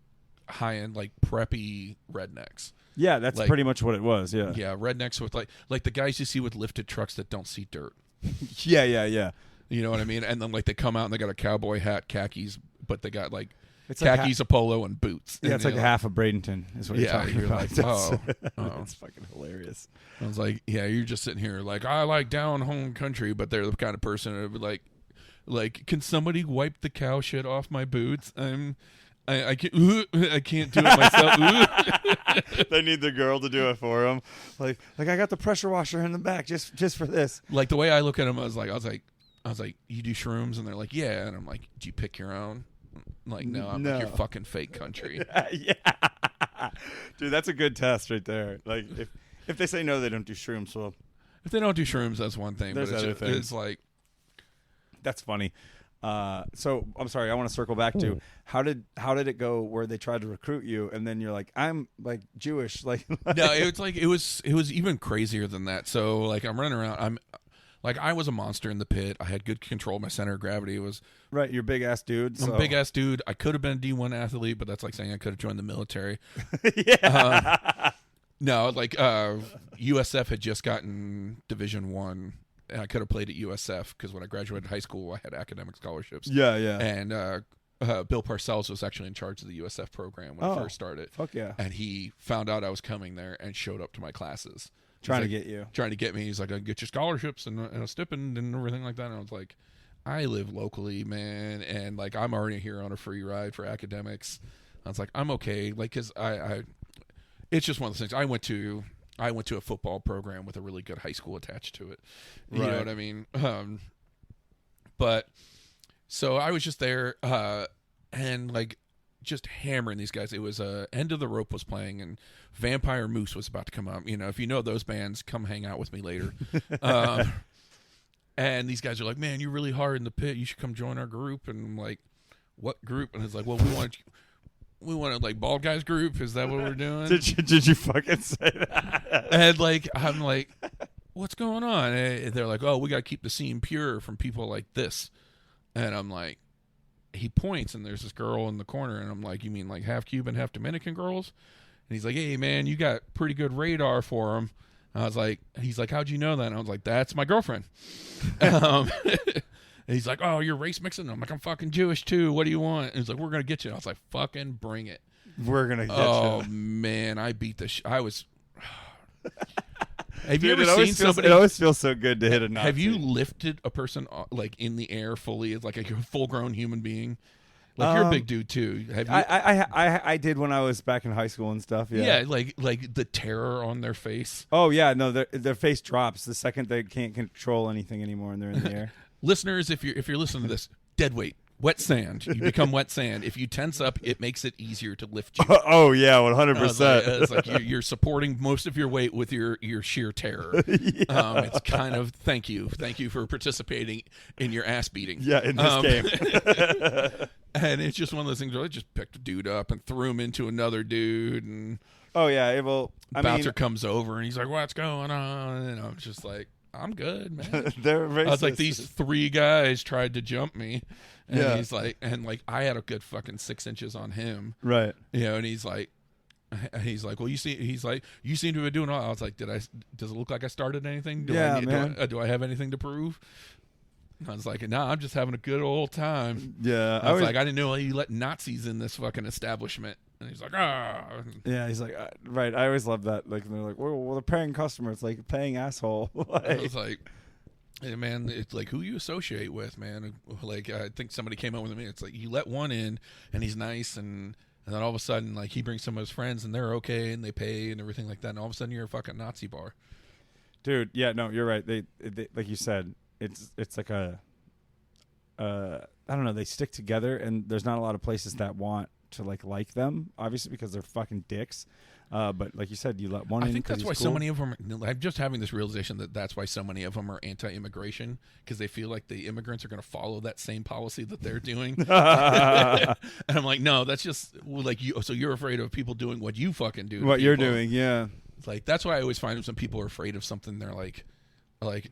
high end, like preppy rednecks. Yeah, that's like, pretty much what it was. Yeah, yeah, rednecks with like the guys you see with lifted trucks that don't see dirt. Yeah. You know what I mean? And then like they come out and they got a cowboy hat, khakis, but they got like khakis, a polo, and boots. Yeah, it's like half of Bradenton is what you're talking about. Like, oh, it's fucking hilarious. I was like, yeah, you're just sitting here like, I like down home country, but they're the kind of person who would like, can somebody wipe the cow shit off my boots? I can't. I can't do it myself. They need the girl to do it for them. Like I got the pressure washer in the back just for this. Like the way I look at them, I was like, you do shrooms, and they're like, yeah, and I'm like, do you pick your own? I'm like, no, I'm like, you're fucking fake country. Yeah, dude, that's a good test right there. Like if they say no, they don't do shrooms. Well, If they don't do shrooms, that's one thing. There's but it's, other just, things. it's like, that's funny. So I'm sorry. I want to circle back to how did it go where they tried to recruit you and then you're like, I'm like Jewish, like no, it was even crazier than that. So like I'm running around, I was a monster in the pit. I had good control of my center of gravity. It was right. You're big ass dude. I'm So. a big ass dude. I could have been a D1 athlete, but that's like saying I could have joined the military. Yeah. No, like USF had just gotten Division I. And I could have played at USF because when I graduated high school, I had academic scholarships. Yeah. And Bill Parcells was actually in charge of the USF program when I first started. Fuck yeah. And he found out I was coming there and showed up to my classes. Trying to He's get you. Trying to get me. He's like, I can get you scholarships and a stipend and everything like that. And I was like, I live locally, man. And like, I'm already here on a free ride for academics. I was like, I'm okay. Like, cause it's just one of those things. I went to a football program with a really good high school attached to it. You know what I mean? But so I was just there, and like just hammering these guys. It was End of the Rope was playing and Vampire Moose was about to come up. You know, if you know those bands, come hang out with me later. And these guys are like, man, you're really hard in the pit. You should come join our group. And I'm like, what group? And it's like, well, we want like bald guys group. Is that what we're doing? Did you fucking say that? And like, I'm like, what's going on? And they're like, oh, we got to keep the scene pure from people like this. And I'm like, he points and there's this girl in the corner. And I'm like, you mean like half Cuban, half Dominican girls? And he's like, hey man, you got pretty good radar for them. I was like, he's like, how'd you know that? And I was like, that's my girlfriend. And he's like, oh, you're race mixing? I'm like, I'm fucking Jewish too. What do you want? And he's like, we're going to get you. And I was like, fucking bring it. We're going to get you. Oh, man. I beat the I was. Have you Dude, ever seen somebody? It always feels so good to hit a Nazi. Have you lifted a person like in the air fully as like a full-grown human being? Like you're a big dude too. Have you? I did when I was back in high school and stuff. Yeah. Yeah, like the terror on their face. Oh yeah, no, their face drops the second they can't control anything anymore and they're in the air. Listeners, if you're listening to this, dead weight, wet sand. You become wet sand. If you tense up, it makes it easier to lift you. Oh yeah, 100%. It's like you're supporting most of your weight with your sheer terror. Yeah. It's kind of thank you for participating in your ass beating. Yeah, in this game. And it's just one of those things where I just picked a dude up and threw him into another dude, and oh yeah, bouncer comes over and he's like, "What's going on?" And I'm just like, "I'm good, man." They're racist. I was like, these three guys tried to jump me, and yeah. he's like, and like I had a good fucking 6 inches on him, right? You know, and he's like, well, you seem to be doing all. I was like, does it look like I started anything? Do I have anything to prove? I was like, no, I'm just having a good old time. Yeah. I was like, I didn't know you let Nazis in this fucking establishment. And he's like, ah. Yeah, he's like, right. I always love that. Like, they're like, well, they're paying customer. It's like paying asshole. I was like, hey, man, it's like who you associate with, man. Like, I think somebody came up with me. It's like you let one in, and he's nice, and then all of a sudden, like, he brings some of his friends, and they're okay, and they pay, and everything like that. And all of a sudden, you're a fucking Nazi bar. Dude, yeah, no, you're right. They like you said, it's like I don't know, they stick together and there's not a lot of places that want to like them, obviously, because they're fucking dicks. But like you said, you let one in. I think that's why cool. so many of them I'm just having this realization that's why so many of them are anti-immigration, because they feel like the immigrants are going to follow that same policy that they're doing. And I'm like, no, that's just like you. So you're afraid of people doing what you fucking do. What you're doing, yeah. Like, that's why I always find when some people are afraid of something, they're like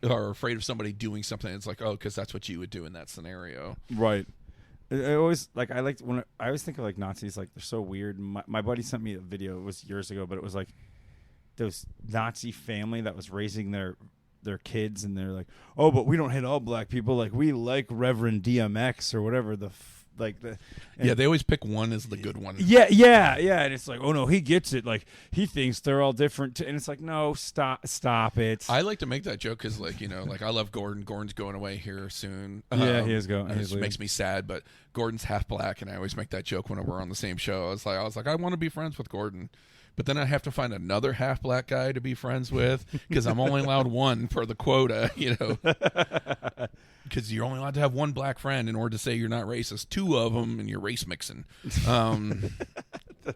are afraid of somebody doing something. It's like, oh, because that's what you would do in that scenario, right? I always like I always think of like Nazis, like they're so weird. My buddy sent me a video. It was years ago, but it was like those Nazi family that was raising their kids, and they're like, oh, but we don't hate all black people. Like, we like Reverend DMX or whatever the like the. Yeah, they always pick one as the good one. Yeah, and it's like, oh no, he gets it. Like he thinks they're all different, and it's like, no, stop it. I like to make that joke because, like, like I love Gordon. Gordon's going away here soon. Yeah, he is going. It makes me sad, but Gordon's half black, and I always make that joke whenever we're on the same show. I was like, I want to be friends with Gordon, but then I have to find another half black guy to be friends with because I'm only allowed one per the quota, because you're only allowed to have one black friend in order to say you're not racist. Two of them, and you're race mixing. That's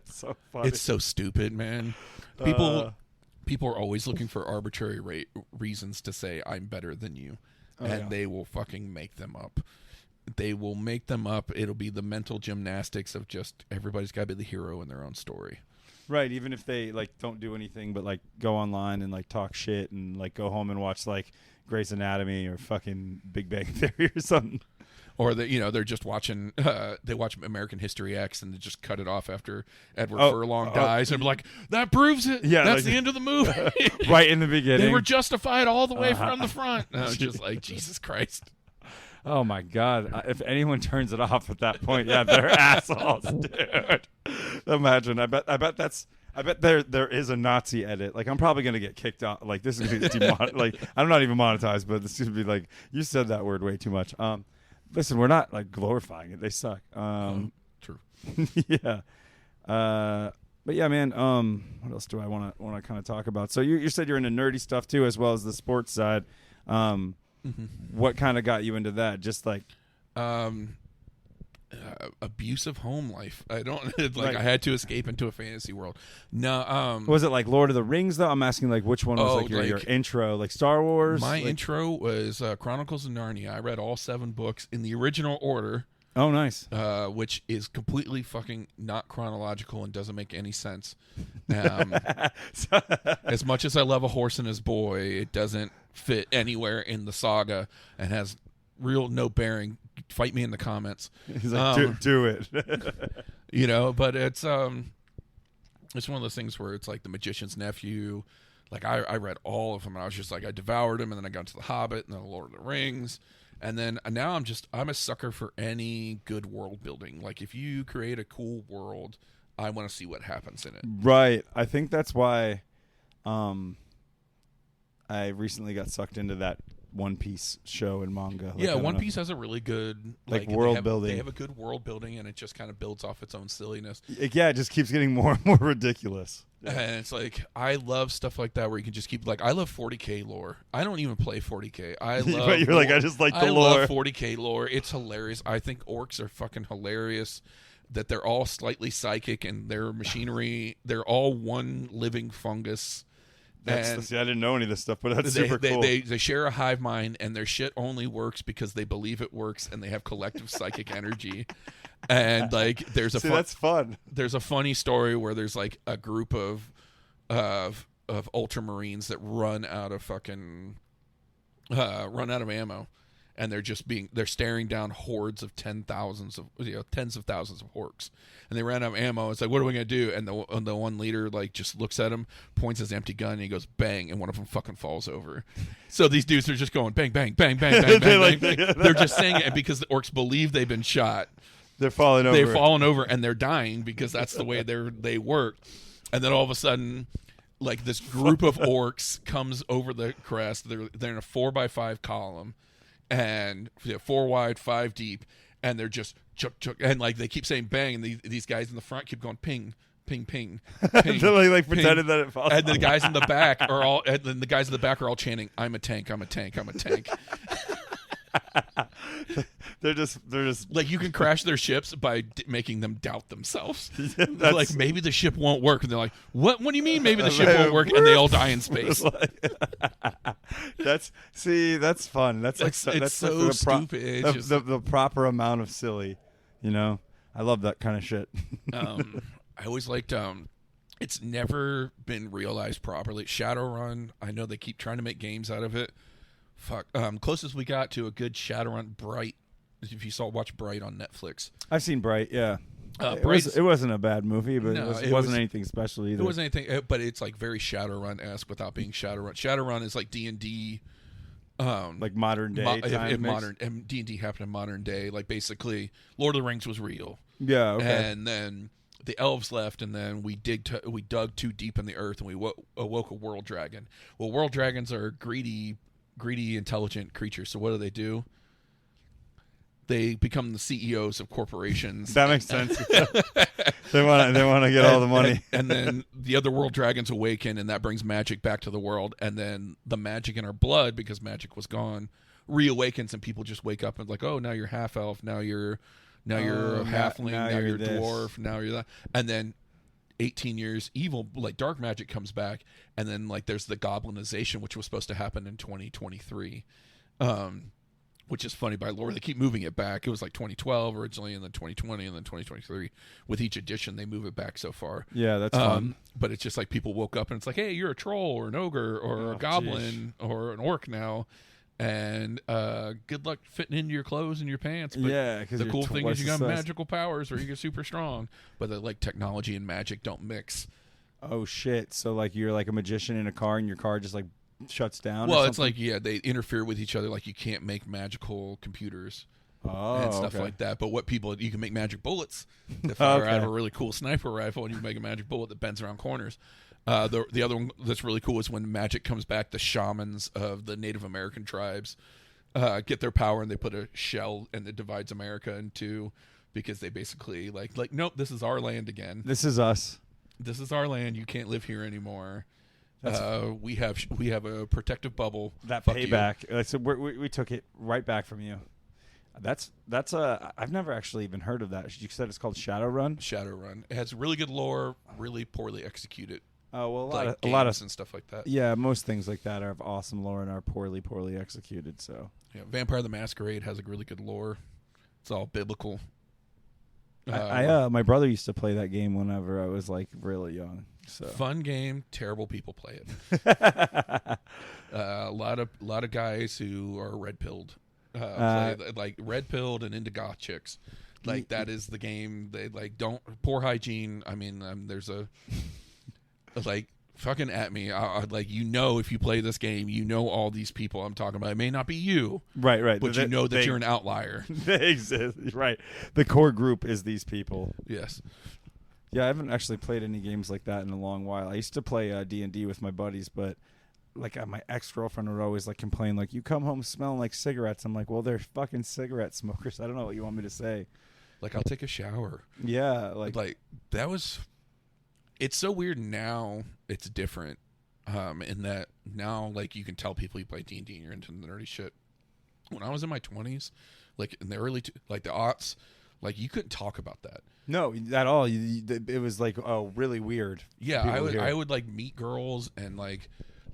so funny. It's so stupid, man. People are always looking for arbitrary reasons to say I'm better than you, they will fucking make them up. They will make them up. It'll be the mental gymnastics of just everybody's got to be the hero in their own story. Right, even if they like don't do anything but like go online and like talk shit and like go home and watch like Grey's Anatomy or fucking Big Bang Theory or something. Or they're just watching. They watch American History X and they just cut it off after Edward Furlong dies, and be like, "That proves it. Yeah, that's like, the end of the movie." Right in the beginning, they were justified all the way from the front. I was just like, Jesus Christ. Oh my God! If anyone turns it off at that point, yeah, they're assholes, dude. Imagine. I bet there is a Nazi edit. Like I'm probably gonna get kicked out. Like this is gonna be like I'm not even monetized, but this is gonna be like you said that word way too much. Listen, we're not like glorifying it. They suck. True. Yeah. But yeah, man. What else do I want to kind of talk about? So you said you're into nerdy stuff too, as well as the sports side. What kind of got you into that? Just like abusive home life. I don't like. I had to escape into a fantasy world. No. Was it like Lord of the Rings though? I'm asking like which one was like your intro? Like Star Wars. My intro was Chronicles of Narnia. I read all 7 books in the original order. Oh, nice. Which is completely fucking not chronological and doesn't make any sense. As much as I love A Horse and His Boy, it doesn't fit anywhere in the saga and has no bearing. Fight me in the comments. He's like, do it. But it's one of those things where it's like The Magician's Nephew. Like I read all of them, and I was just like, I devoured them, and then I got to The Hobbit and then The Lord of the Rings. And then now I'm a sucker for any good world building. Like if you create a cool world, I want to see what happens in it. Right. I think that's why I recently got sucked into that One Piece show and manga. Like, One Piece has a really good world building. They have a good world building, and it just kind of builds off its own silliness. It just keeps getting more and more ridiculous. And it's like, I love stuff like that where you can just keep, like, I love 40K lore. I don't even play 40K. I love but you're lore. Like, I just like the lore. lore. I love 40K lore. It's hilarious. I think orcs are fucking hilarious. That they're all slightly psychic and their machinery, they're all one living fungus. I didn't know any of this stuff, but that's super cool. They share a hive mind, and their shit only works because they believe it works, and they have collective psychic energy. And like, that's fun. There's a funny story where there's like a group of Ultramarines that run out of ammo, and they're staring down hordes of tens of thousands of orcs, and they ran out of ammo. It's like, what are we gonna do? And the one leader like just looks at him, points his empty gun, and he goes bang, and one of them fucking falls over. So these dudes are just going bang, bang, bang, bang, bang, bang, bang. They're just saying it, and because the orcs believe they've been shot, they're falling over. They're falling over, and they're dying because that's the way they work. And then all of a sudden, like this group of orcs comes over the crest. They're in a 4x5 column. And 4 wide, 5 deep, and they're just chuk chuk, and like they keep saying bang, and these guys in the front keep going ping, ping, ping, ping. They're like pretending that it falls. And the guys in the back are all chanting, "I'm a tank, I'm a tank, I'm a tank." They're just like, you can crash their ships by making them doubt themselves. Like, maybe the ship won't work, and they're like, "What? What do you mean maybe the ship won't work?" And they all die in space. That's fun. That's so stupid. The proper amount of silly, I love that kind of shit. I always liked. It's never been realized properly. Shadowrun. I know they keep trying to make games out of it. Fuck. Closest we got to a good Shadowrun, Bright. If you watch Bright on Netflix. I've seen Bright. Yeah. It wasn't a bad movie, but it wasn't anything special either. It wasn't anything, but it's like very Shadowrun-esque without being Shadowrun. Shadowrun is like D&D Like modern day time if mix? modern D&D happened in modern day, like basically Lord of the Rings was real. Yeah, okay. And then the elves left, and then we dug too deep in the earth, and we awoke a world dragon. Well, world dragons are greedy, intelligent creatures. So what do? They become the CEOs of corporations. That makes sense. They want to get all the money. And then the other world dragons awaken, and that brings magic back to the world. And then the magic in our blood, because magic was gone, reawakens, and people just wake up and like, oh, now you're half elf, now you're a halfling, now you're a dwarf, now you're that. And then 18 years evil, like dark magic comes back, and then like there's the goblinization, which was supposed to happen in 2023. Which is funny by lore. They keep moving it back. It was like 2012 originally, and then 2020, and then 2023. With each edition, they move it back so far. Yeah, that's fun. But it's just like people woke up and it's like, hey, you're a troll or an ogre or a goblin or an orc now. And good luck fitting into your clothes and your pants. But yeah, because the cool thing is you got magical powers or you get super strong. But like technology and magic don't mix. Oh, shit. So like you're like a magician in a car and your car just like shuts down. Well, it's like, yeah, they interfere with each other. Like you can't make magical computers and stuff like that. But you can make magic bullets. If I have a really coul sniper rifle, and you can make a magic bullet that bends around corners. The other one that's really cool is when magic comes back, the shamans of the Native American tribes get their power, and they put a shell and it divides America in two, because they basically like nope, this is our land again. This is us. This is our land. You can't live here anymore. We have a protective bubble. That Fuck payback. So we took it right back from you. That's I've never actually even heard of that. You said it's called Shadowrun. Shadowrun. It has really good lore, really poorly executed. Oh well, a lot of and stuff like that. Yeah, most things like that have awesome lore and are poorly executed. So yeah, Vampire the Masquerade has a really good lore. It's all biblical. My brother used to play that game whenever I was like really young. So fun game, terrible people play it. A lot of guys who are red pilled, play like red pilled and into goth chicks. Like that is the game. They like don't poor hygiene. I mean, there's a like fucking at me. Like if you play this game, all these people I'm talking about. It may not be you, right, but that you're an outlier. They exist, right? The core group is these people. Yes. Yeah, I haven't actually played any games like that in a long while. I used to play D&D with my buddies, but like my ex-girlfriend would always like complain, like, you come home smelling like cigarettes. I'm like, well, they're fucking cigarette smokers. I don't know what you want me to say. Like, I'll take a shower. Yeah, like that was. It's so weird now. It's different, in that now like you can tell people you play D&D and you're into the nerdy shit. When I was in my 20s, like in the early like the aughts, like you couldn't talk about that. No, at all. It was like, oh, really weird. Yeah, I would like meet girls and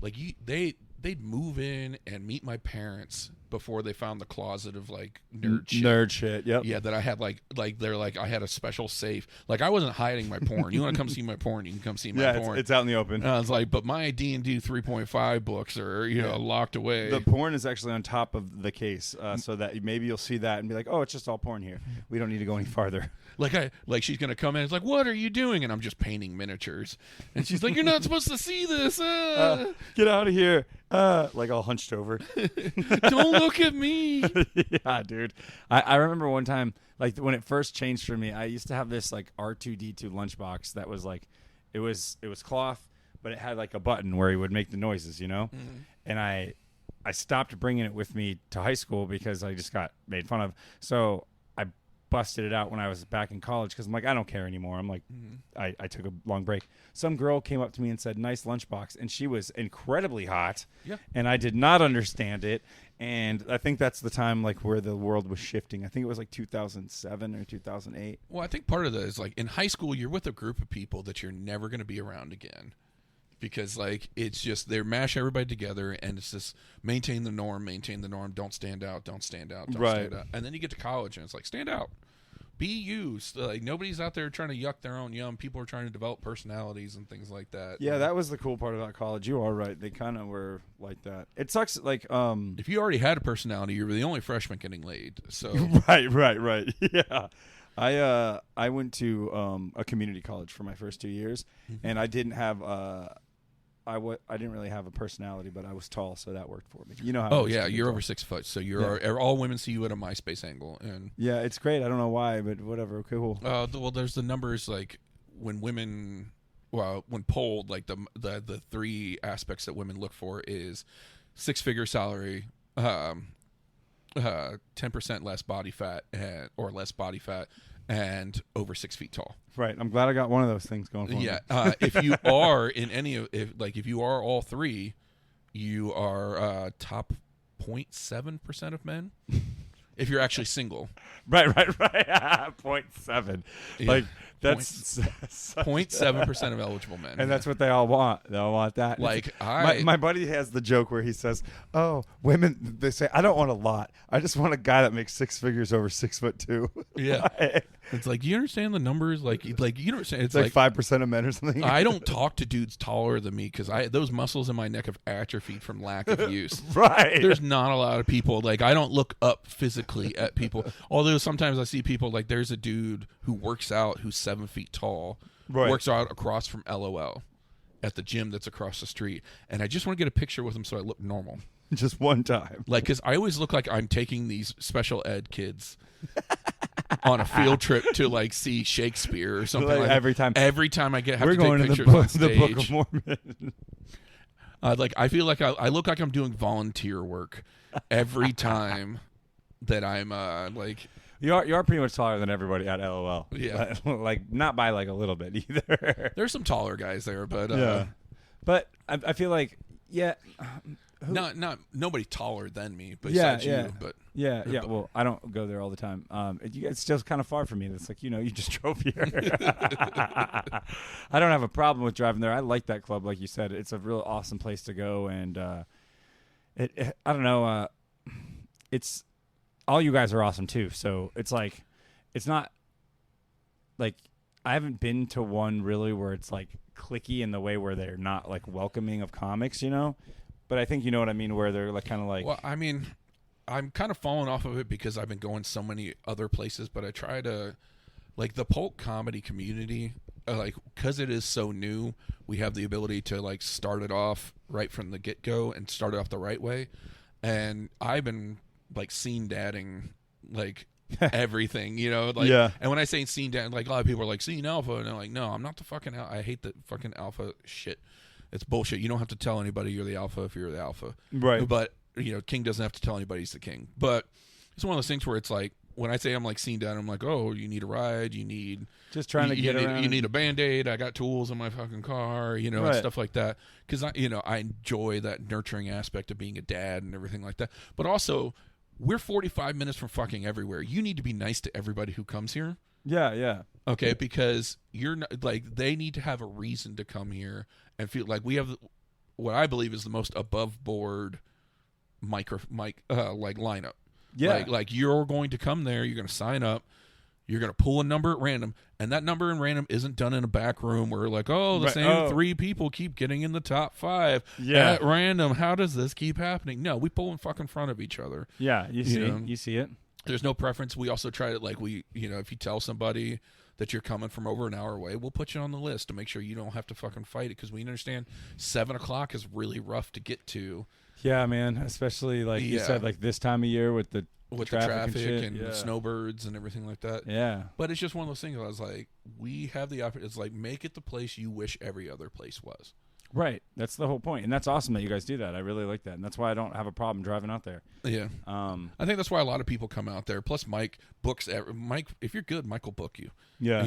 they'd move in and meet my parents before they found the closet of like nerd shit. Yep. Yeah, that I had like they're like I had a special safe. Like I wasn't hiding my porn. You want to come see my porn? You can come see my porn. It's out in the open. And I was like, but my D&D 3.5 books are locked away. The porn is actually on top of the case, so that maybe you'll see that and be like, oh, it's just all porn here. We don't need to go any farther. Like she's gonna come in. It's like, what are you doing? And I'm just painting miniatures. And she's like, you're not supposed to see this. Get out of here. Like all hunched over. Don't look at me. Yeah, dude. I remember one time, like when it first changed for me, I used to have this like R2D2 lunchbox that was like, it was cloth, but it had like a button where he would make the noises, Mm-hmm. And I stopped bringing it with me to high school because I just got made fun of. So I busted it out when I was back in college because I'm like, I don't care anymore. I'm like, I took a long break. Some girl came up to me and said, nice lunchbox. And she was incredibly hot. Yeah. And I did not understand it. And I think that's the time like where the world was shifting. I think it was like 2007 or 2008. Well, I think part of that is like in high school, you're with a group of people that you're never going to be around again. Because like it's just they mash everybody together and it's just maintain the norm, don't stand out, don't stand out. And then you get to college and it's like stand out, be you. Like nobody's out there trying to yuck their own yum. People are trying to develop personalities and things like that. Yeah, that was the cool part about college. You are right. They kind of were like that. It sucks. Like if you already had a personality, you were the only freshman getting laid. So right. Yeah. I went to a community college for my first 2 years, and I didn't have I didn't really have a personality, but I was tall, so that worked for me. You know how? Oh it is yeah, to be you're tall. over 6 foot, so all women see you at a MySpace angle, and Yeah, it's great. I don't know why, but whatever. Okay, cool. well, there's the numbers like when women, well, when polled, like the three aspects that women look for is 6-figure salary, 10% less body fat, or less body fat, and over 6 feet tall. Right. I'm glad I got one of those things going for me. Yeah, if you are in any of, if you are all three, you are top 0.7% of men. If you're actually single, Right. 0.7. Yeah. Like that's 0.7% of eligible men, and that's what they all want. They all want that. like My buddy has the joke where he says, "Oh, women." They say, "I don't want a lot. I just want a guy that makes 6 figures over 6'2". Yeah. It's like, you understand the numbers, like you don't understand. It's It's like 5% of men or something. I don't talk to dudes taller than me because those muscles in my neck have atrophied from lack of use. Right. There's not a lot of people, like, I don't look up physically at people. Although sometimes I see people, like, there's a dude who works out who's 7 feet tall, Right. works out across from LOL at the gym that's across the street, and I just want to get a picture with him so I look normal. Just one time. Like, because I always look like I'm taking these special ed kids on a field trip to, like, see Shakespeare or something like that. every time. Every time I have We're to take going to pictures the on book, the Book of stage. Mormon. Like, I feel like I look like I'm doing volunteer work every time that I'm like, You are pretty much taller than everybody at LOL. Yeah. Like not by like a little bit either. there's some taller guys there, but Yeah. But I feel like not nobody taller than me Yeah, besides yeah. you. But yeah. Well, I don't go there all the time. It's just kind of far from me. It's like, you just drove here. I don't have a problem with driving there. I like that club, like you said. It's a real awesome place to go, and I don't know. It's all you guys are awesome too. So it's like, it's not like I haven't been to one really where it's like cliquey in the way where they're not like welcoming of comics, But I think you know what I mean, where they're like kind of like. well, I mean, I'm kind of falling off of it because I've been going so many other places, but I try to, like, the Polk comedy community, like, because it is so new, we have the ability to, like, start it off right from the get-go and start it off the right way. And I've been, like, scene dadding, like, everything, like, Yeah. And when I say scene dad, like, a lot of people are like, scene alpha, and they're like, no, I'm not the fucking alpha. I hate the fucking alpha shit. It's bullshit. You don't have to tell anybody you're the alpha if you're the alpha. Right. But, King doesn't have to tell anybody he's the king. But it's one of those things where it's like, when I say I'm like scene down, I'm like, oh, you need a ride, you need Just trying to get around. you need a Band-Aid, I got tools in my fucking car, and Right. stuff like that. Because I enjoy that nurturing aspect of being a dad and everything like that. But also, we're 45 minutes from fucking everywhere. You need to be nice to everybody who comes here. Yeah. Okay, because you're not, like, they need to have a reason to come here and feel like we have what I believe is the most above board like lineup. Yeah. Like you're going to come there, you're going to sign up, you're going to pull a number at random, and that number in random isn't done in a back room where like, oh, the Right. same 3 people keep getting in the top 5 Yeah. at random. How does this keep happening? No, we pull in fucking front of each other. Yeah. You see. know. You see it. There's no preference. We also try to, like, if you tell somebody that you're coming from over an hour away, we'll put you on the list to make sure you don't have to fucking fight it, because we understand 7 o'clock is really rough to get to Yeah, man. Especially like you Yeah. said, like this time of year with the with traffic the traffic shit. and Yeah. snowbirds and everything like that. Yeah. But it's just one of those things. I was like, we have the opportunity. It's like, make it the place you wish every other place was. Right. That's the whole point, and that's awesome that you guys do that. I really like that, and that's why I don't have a problem driving out there. Yeah. I think that's why a lot of people come out there. Plus, Mike books. Mike, if you're good, Mike will book you. Yeah.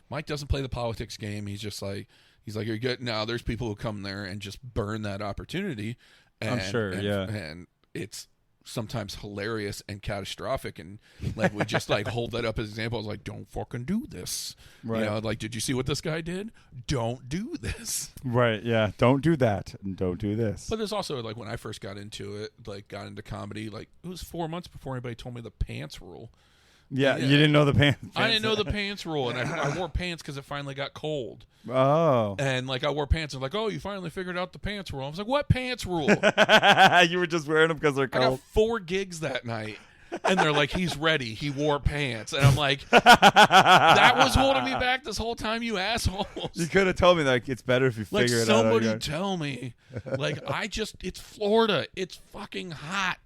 Mike doesn't play the politics game. He's just like, you're good. Now, there's people who come there and just burn that opportunity. I'm sure, yeah. And it's sometimes hilarious and catastrophic, and like we just like hold that up as an example. I was like, don't fucking do this. Right. Like, did you see what this guy did? Don't do this. Right. Yeah. Don't do that. And don't do this. But there's also, like, when I first got into it, like, got into comedy, like, it was 4 months before anybody told me the pants rule. yeah. You didn't know the pants. I didn't know the pants rule, and I wore pants because it finally got cold. Oh. And, like, I wore pants, and like, oh, you finally figured out the pants rule. I was like, what pants rule? You were just wearing them because they're I got cold. 4 gigs that night. And they're like, he's ready. He wore pants. And I'm like, that was holding me back this whole time, you assholes. You could have told me like it's better if you Like, figure it out. somebody tell me. Like, it's Florida. It's fucking hot.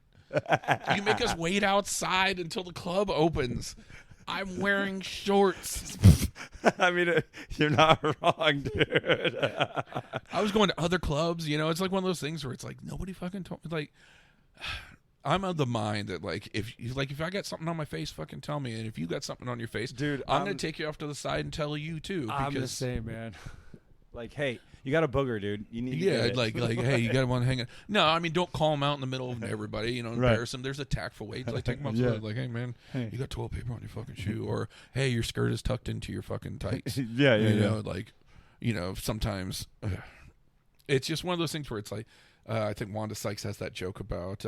You make us wait outside until the club opens. I'm wearing shorts. I mean, you're not wrong, dude. I was going to other clubs, it's like one of those things where it's like nobody fucking told me. Like, I'm of the mind that if I got something on my face, fucking tell me. And if you got something on your face, dude, I'm gonna take you off to the side and tell you too. I'm the same, man. Like, hey, you got a booger, dude. You need to get it. like hey, you got one hanging. No, I mean, don't call him out in the middle of everybody. Embarrass him. There's a tactful way to take him off. Like, hey man, you got toilet paper on your fucking shoe, or hey, your skirt is tucked into your fucking tights. Sometimes it's just one of those things where it's like, I think Wanda Sykes has that joke about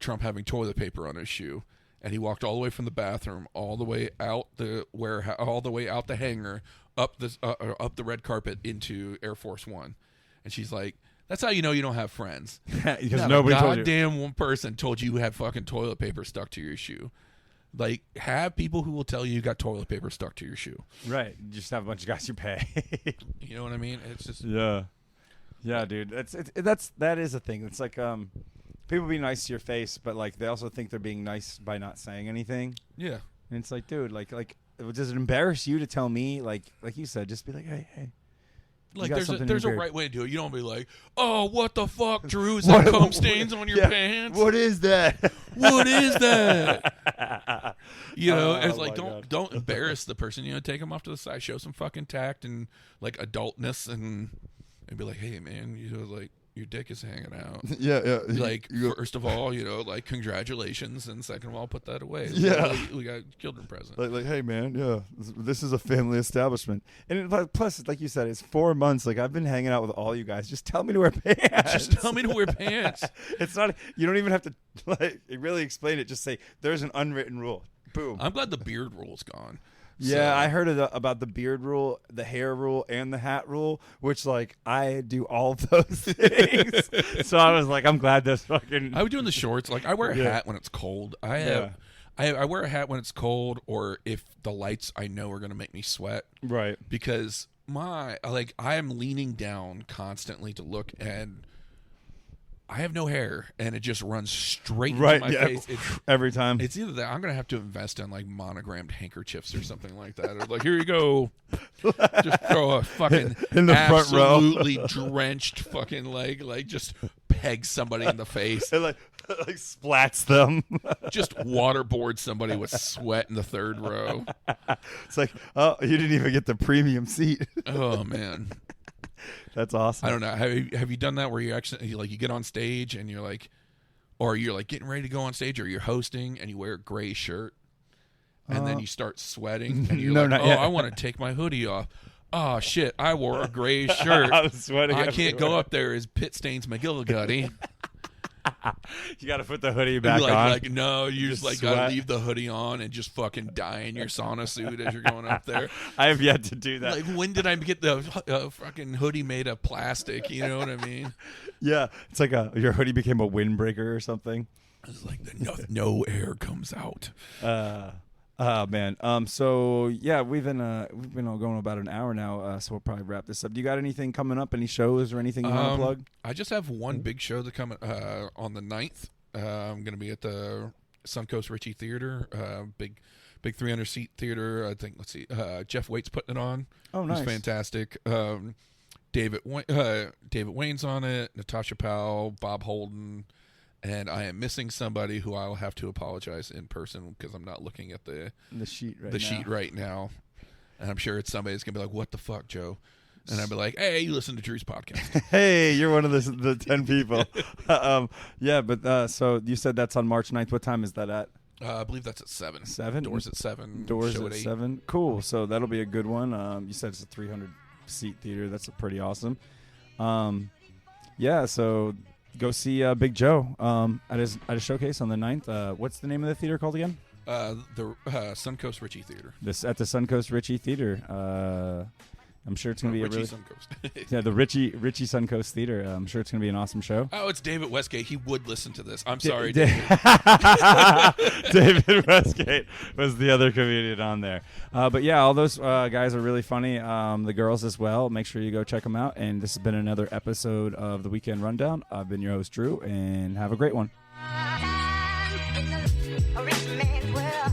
Trump having toilet paper on his shoe, and he walked all the way from the bathroom all the way out the warehouse, all the way out the hangar, up the red carpet into Air Force One, and she's like, "That's how you know you don't have friends, because nobody told you. Goddamn one person told you had fucking toilet paper stuck to your shoe." Like, have people who will tell you got toilet paper stuck to your shoe. Right, you just have a bunch of guys you pay. You know what I mean? It's just yeah, dude. That is a thing. It's like people be nice to your face, but like they also think they're being nice by not saying anything. Yeah, and it's like, dude, like does it embarrass you to tell me? Like you said, just be like, hey. Like there's a right way to do it. You don't be like, oh, what the fuck, Drew? Is that cum stains on your pants? What is that? What is that? It's like don't embarrass the person. Take them off to the side, show some fucking tact and like adultness, and be like, hey man, like your dick is hanging out. Yeah. Like, first of all, like, congratulations, and second of all, put that away. Yeah, we got children present. Like, hey man, yeah, this is a family establishment, and plus, like you said, it's 4 months. Like, I've been hanging out with all you guys. Just tell me to wear pants. Just tell me to wear pants. It's not. You don't even have to like really explain it. Just say there's an unwritten rule. Boom. I'm glad the beard rule's gone. Yeah, I heard about the beard rule, the hair rule, and the hat rule, which, like, I do all of those things. So I was like, I'm glad this fucking... I was doing the shorts. Like, I wear a hat when it's cold. I wear a hat when it's cold, or if the lights I know are going to make me sweat. Right. Because I am leaning down constantly to look, and I have no hair, and it just runs straight into my face. Every time. It's either that I'm going to have to invest in, like, monogrammed handkerchiefs or something like that. Or, like, here you go. Just throw a fucking in the front row. Absolutely drenched fucking leg. Like, just peg somebody in the face. It, like splats them. Just waterboard somebody with sweat in the third row. It's like, oh, you didn't even get the premium seat. Oh, man. That's awesome. I don't know. Have you done that where you actually you get on stage and you're like, or you're like getting ready to go on stage, or you're hosting and you wear a gray shirt and then you start sweating and you're like, oh, I want to take my hoodie off. Oh shit, I wore a gray shirt. I was sweating. I can't go up there as Pit Stains McGillicuddy. You got to put the hoodie back on. Like, no, you just like got to leave the hoodie on and just fucking die in your sauna suit as you're going up there. I have yet to do that. Like, when did I get the fucking hoodie made of plastic? You know what I mean? Yeah, it's like your hoodie became a windbreaker or something. It's like no air comes out. Man. So yeah, we've been all going about an hour now. So we'll probably wrap this up. Do you got anything coming up? Any shows or anything you want to plug? I just have one big show that coming on the 9th. I'm going to be at the Suncoast Ritchie Theater. Big 300-seat theater. I think. Let's see. Jeff Waite's putting it on. Oh, nice. It's fantastic. David Wayne's on it. Natasha Powell, Bob Holden. And I am missing somebody who I'll have to apologize in person because I'm not looking at the sheet right now. And I'm sure it's somebody that's going to be like, what the fuck, Joe? And I'll be like, hey, you listen to Drew's podcast. Hey, you're one of the 10 people. Yeah, but so you said that's on March 9th. What time is that at? I believe that's at 7. 7? Doors at 7. Doors show at 8. 7. Cool. So that'll be a good one. You said it's a 300-seat theater. That's pretty awesome. Yeah, so... Go see Big Joe at his showcase on the 9th. What's the name of the theater called again? The Suncoast Ritchie Theater. At the Suncoast Ritchie Theater. I'm sure it's going to be Richie a really Suncoast. yeah, the Richie Suncoast Theater. I'm sure it's going to be an awesome show. Oh, it's David Westgate. He would listen to this. I'm sorry, David Westgate was the other comedian on there. But yeah, all those guys are really funny. The girls as well. Make sure you go check them out. And this has been another episode of the Weekend Rundown. I've been your host, Drew, and have a great one. A rich man's world.